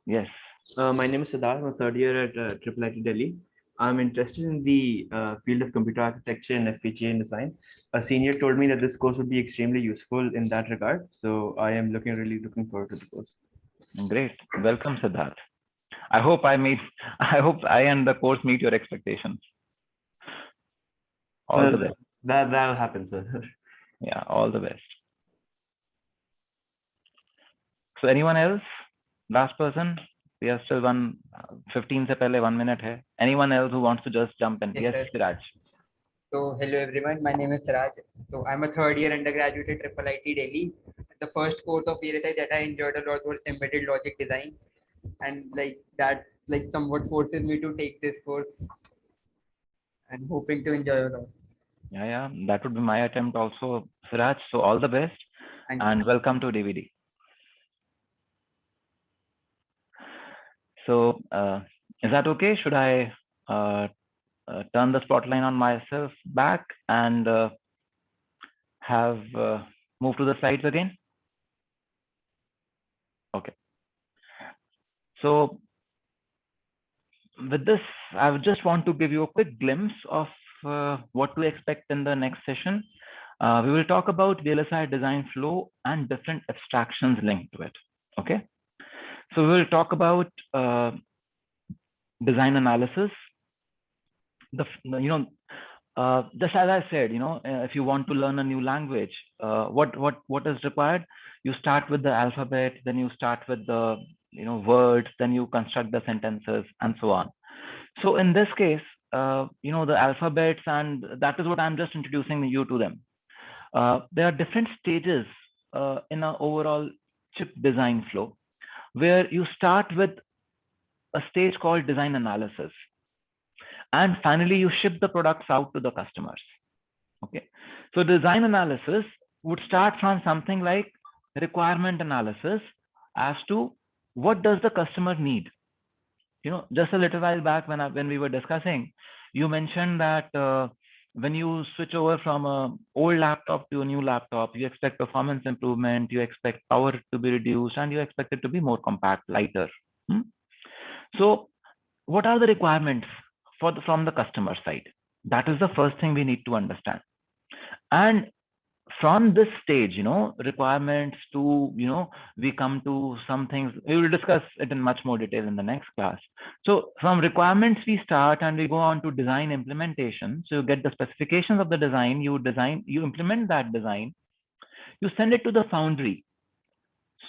Yes. My name is Siddharth. I'm a third year at IIIT Delhi. I'm interested in the field of computer architecture and FPGA and design. A senior told me that this course would be extremely useful in that regard. So I am really looking forward to the course. Great. Welcome, Siddharth. I hope I and the course meet your expectations. All the best. That'll happen, sir. Yeah, all the best. So anyone else? Last person? We have still 15 se pehle 1 minute hai. Anyone else who wants to just jump in? Yes, Siraj. So hello everyone, my name is Siraj. So I'm a third year undergraduate at IIIT Delhi. The first course of VLSI that I enjoyed a lot was embedded logic design, and that somewhat forces me to take this course and hoping to enjoy a lot. Yeah, that would be my attempt also, Siraj. So all the best and welcome to DVD. So is that okay? Should I turn the spotlight on myself back and have move to the slides again? Okay. So with this, I would just want to give you a quick glimpse of what to expect in the next session. We will talk about VLSI design flow and different abstractions linked to it. Okay. So we will talk about design analysis. Just as I said, if you want to learn a new language, what is required? You start with the alphabet, then you start with the words, then you construct the sentences, and so on. So in this case, the alphabets, and that is what I'm just introducing you to them. There are different stages in an overall chip design flow, where you start with a stage called design analysis. And finally, you ship the products out to the customers. Okay. So design analysis would start from something like requirement analysis as to what does the customer need. Just a little while back when we were discussing, you mentioned that when you switch over from an old laptop to a new laptop, you expect performance improvement, you expect power to be reduced, and you expect it to be more compact, lighter. So what are the requirements from the customer side? That is the first thing we need to understand. And from this stage, requirements to, we come to some things. We will discuss it in much more detail in the next class. So from requirements, we start and we go on to design implementation. So you get the specifications of the design, you implement that design, you send it to the foundry.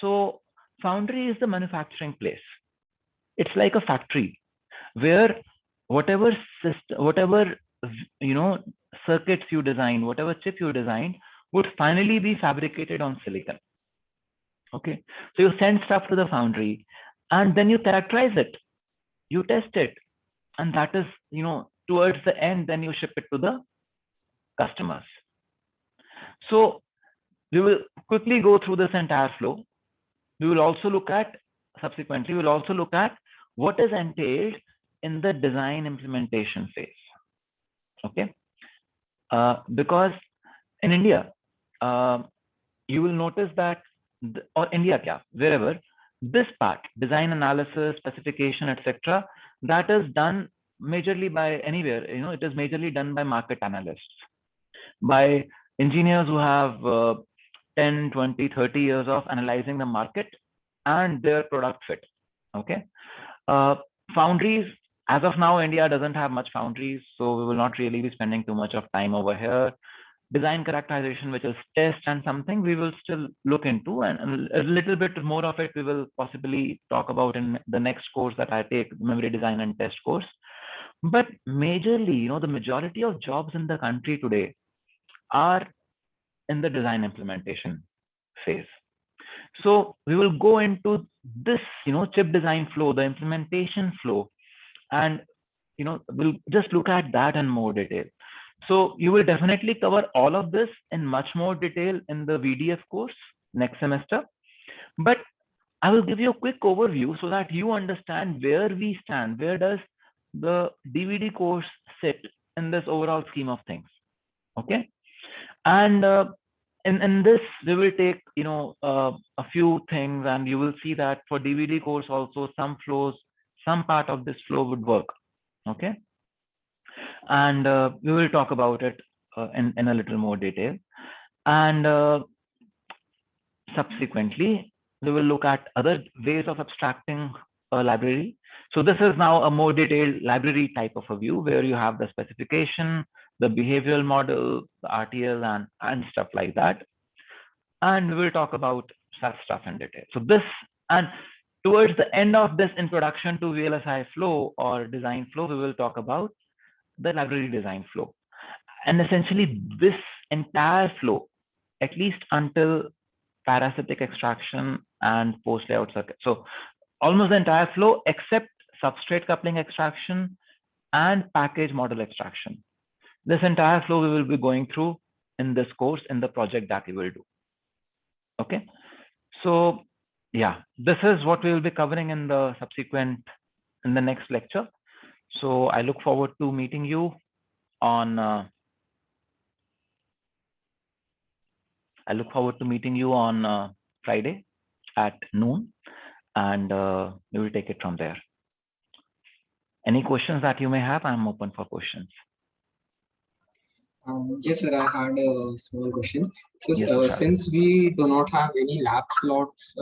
So foundry is the manufacturing place. It's like a factory where whatever circuits you design, whatever chip you design would finally be fabricated on silicon. Okay, so you send stuff to the foundry and then you characterize it, you test it, and that is, towards the end, then you ship it to the customers. So we will quickly go through this entire flow. We will also look at, subsequently, we'll also look at what is entailed in the design implementation phase. Okay, because in India, you will notice that, or India, wherever, this part, design analysis, specification, etc., that is done majorly by anywhere. It is majorly done by market analysts, by engineers who have 10, 20, 30 years of analyzing the market and their product fit. Okay, foundries, as of now, India doesn't have much foundries, so we will not really be spending too much of time over here. Design characterization, which is test and something we will still look into, and a little bit more of it we will possibly talk about in the next course that I take, memory design and test course. But majorly, the majority of jobs in the country today are in the design implementation phase. So we will go into this, chip design flow, the implementation flow, and we'll just look at that in more detail. So you will definitely cover all of this in much more detail in the VDF course next semester. But I will give you a quick overview so that you understand where we stand. Where does the DVD course sit in this overall scheme of things? Okay. And in this, we will take, a few things, and you will see that for DVD course also some flows, some part of this flow would work. Okay. And we will talk about it in a little more detail. And subsequently, we will look at other ways of abstracting a library. So this is now a more detailed library type of a view where you have the specification, the behavioral model, the RTL, and stuff like that. And we will talk about such stuff in detail. So this, and towards the end of this introduction to VLSI flow or design flow, we will talk about the library design flow. And essentially this entire flow, at least until parasitic extraction and post layout circuit. So almost the entire flow except substrate coupling extraction and package model extraction. This entire flow we will be going through in this course in the project that we will do. Okay. So yeah, this is what we will be covering in the next lecture. So I look forward to meeting you on Friday at noon, and we will take it from there. Any questions that you may have, I'm open for questions. Yes, sir, I had a small question. So, Yes, since we do not have any lab slots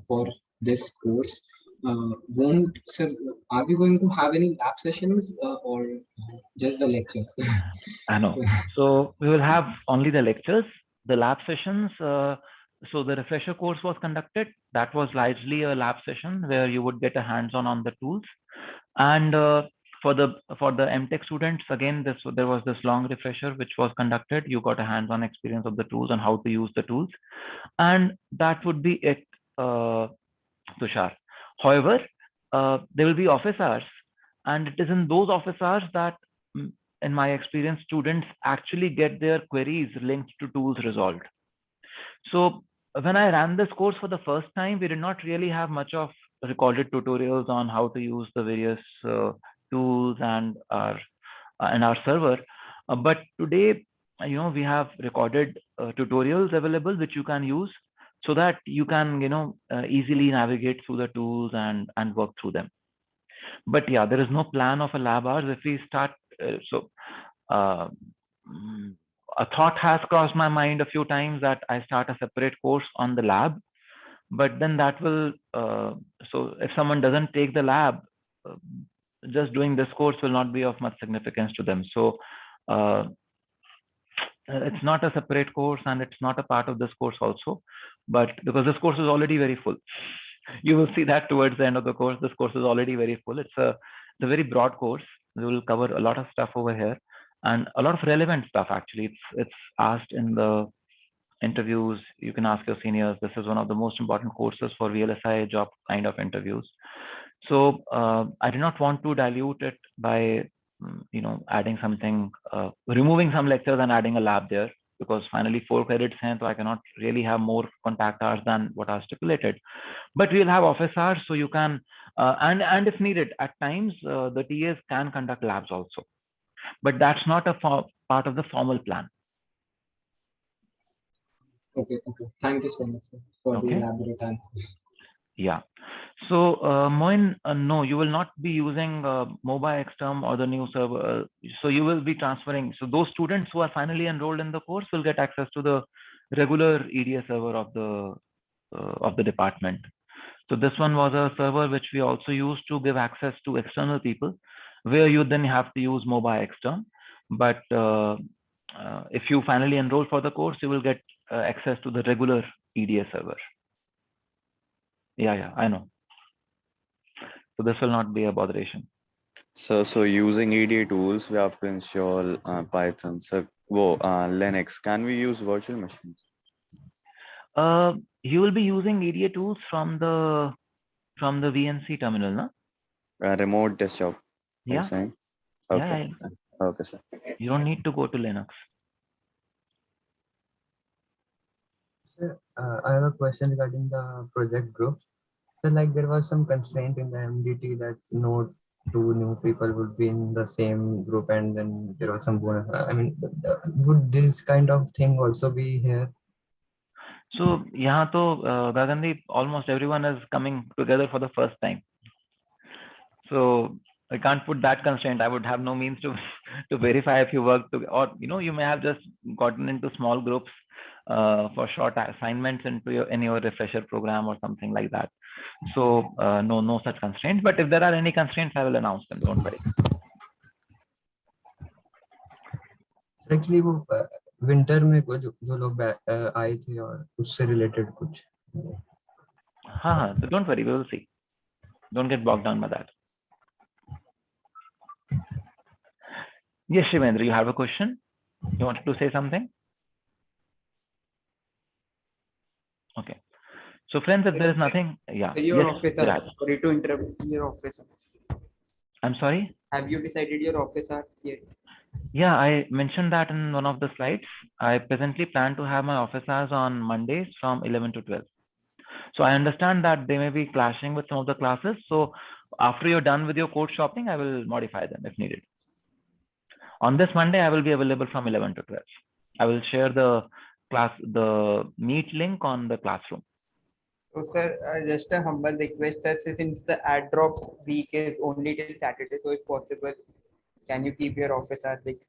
for this course, sir, are we going to have any lab sessions or just the lectures? I know. So we will have only the lectures, the lab sessions. So the refresher course was conducted. That was largely a lab session where you would get a hands-on on the tools. And for the MTech students, again, there was this long refresher which was conducted. You got a hands-on experience of the tools and how to use the tools, and that would be it, Tushar. However, there will be office hours, and it is in those office hours that, in my experience, students actually get their queries linked to tools resolved. So when I ran this course for the first time, we did not really have much of recorded tutorials on how to use the various tools and our server. But today, we have recorded tutorials available which you can use so that you can, easily navigate through the tools and work through them. But yeah, there is no plan of a lab hours. If we start, a thought has crossed my mind a few times that I start a separate course on the lab, but then that will, so if someone doesn't take the lab, just doing this course will not be of much significance to them. So it's not a separate course and it's not a part of this course also, but because this course is already very full. You will see that towards the end of the course, this course is already very full. It's a very broad course. We will cover a lot of stuff over here and a lot of relevant stuff. Actually, it's asked in the interviews. You can ask your seniors. This is one of the most important courses for VLSI job kind of interviews. So I do not want to dilute it by, adding something, removing some lectures and adding a lab there, because finally 4 credits हैं, so I cannot really have more contact hours than what are stipulated. But we'll have office hours, so you can, and if needed, at times the TAs can conduct labs also. But that's not a part of the formal plan. Okay. Thank you so much, sir, for the elaborate answer. Yeah. So Moin, no, you will not be using MobiXterm or the new server. So you will be transferring. So those students who are finally enrolled in the course will get access to the regular EDA server of the department. So this one was a server which we also used to give access to external people, where you then have to use MobiXterm. But if you finally enroll for the course, you will get access to the regular EDA server. Yeah, I know. So this will not be a botheration. So using EDA tools, we have to install Python Whoa, Linux. Can we use virtual machines? You will be using EDA tools from the VNC terminal, no? Remote desktop. Are you Yeah. saying? Yeah, Okay. Okay, sir. You don't need to go to Linux. Sir, I have a question regarding the project group. So like there was some constraint in the MDT that no two new people would be in the same group, and then there was some bonus. I mean, would this kind of thing also be here? So यहाँ तो Gagandeep, almost everyone is coming together for the first time. So I can't put that constraint. I would have no means to to verify if you work together, or you may have just gotten into small groups for short assignments in your refresher program or something like that. So no such constraints. But if there are any constraints, I will announce them. Don't worry. Actually वो winter में जो लोग आए थे और उससे related कुछ. हाँ, so don't worry, we will see. Don't get bogged down by that. Yes, Shivendra, you have a question? You wanted to say something? Okay. So friends, if there is nothing, yeah. Your Yes, office Viraj. hours. Sorry to interrupt. Your office hours. I'm sorry? Have you decided your office hours yet? Yeah, I mentioned that in one of the slides. I presently plan to have my office hours on Mondays from 11 to 12. So I understand that they may be clashing with some of the classes. So after you're done with your code shopping, I will modify them if needed. On this Monday, I will be available from 11 to 12. I will share the Meet link on the classroom. So, sir, just a humble request that since the ad drop week is only till Saturday, so if possible, can you keep your office hours like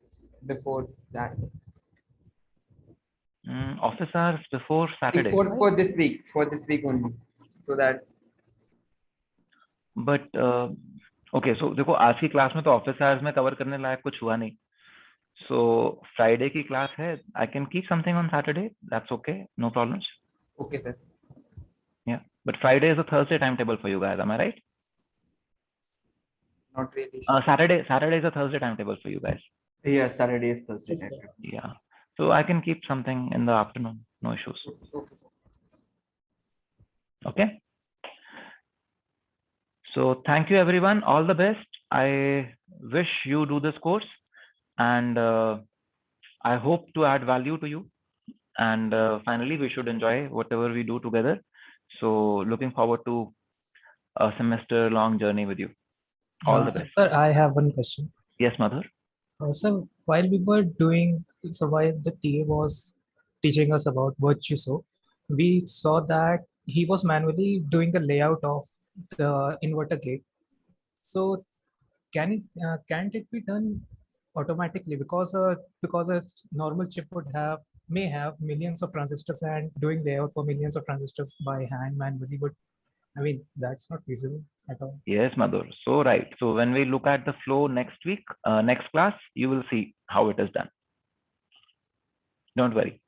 before that? Office hours before Saturday. For this week only, so that. But okay, so देखो आज की class में तो office hours में cover करने लायक कुछ हुआ नहीं. So Friday की क्लास है. I can keep something on Saturday. That's okay. No problems. Okay, sir. Yeah, but Friday is a Thursday timetable for you guys. Am I right? Not really. Saturday is a Thursday timetable for you guys. Yeah, Saturday is Thursday. Yeah. So I can keep something in the afternoon. No issues. Okay. Okay. So thank you everyone. All the best. I wish you do this course, and I hope to add value to you. And finally, we should enjoy whatever we do together. So looking forward to a semester-long journey with you. All the best. Sir, I have one question. Yes, Madhur. So while we were doing, so while the TA was teaching us about Virtuoso, we saw that he was manually doing the layout of the inverter gate. So can't it be done automatically, because a normal chip may have millions of transistors, and doing layout for millions of transistors by hand manually, but I mean that's not feasible at all. Yes, Madhur. So right. So when we look at the flow next week, next class, you will see how it is done. Don't worry.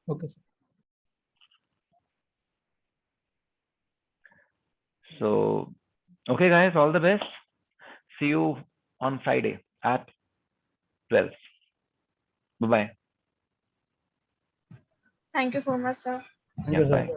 Okay, sir. So, okay, guys, all the best. See you on Friday at 12. Bye-bye. Thank you so much, sir. Yeah, bye.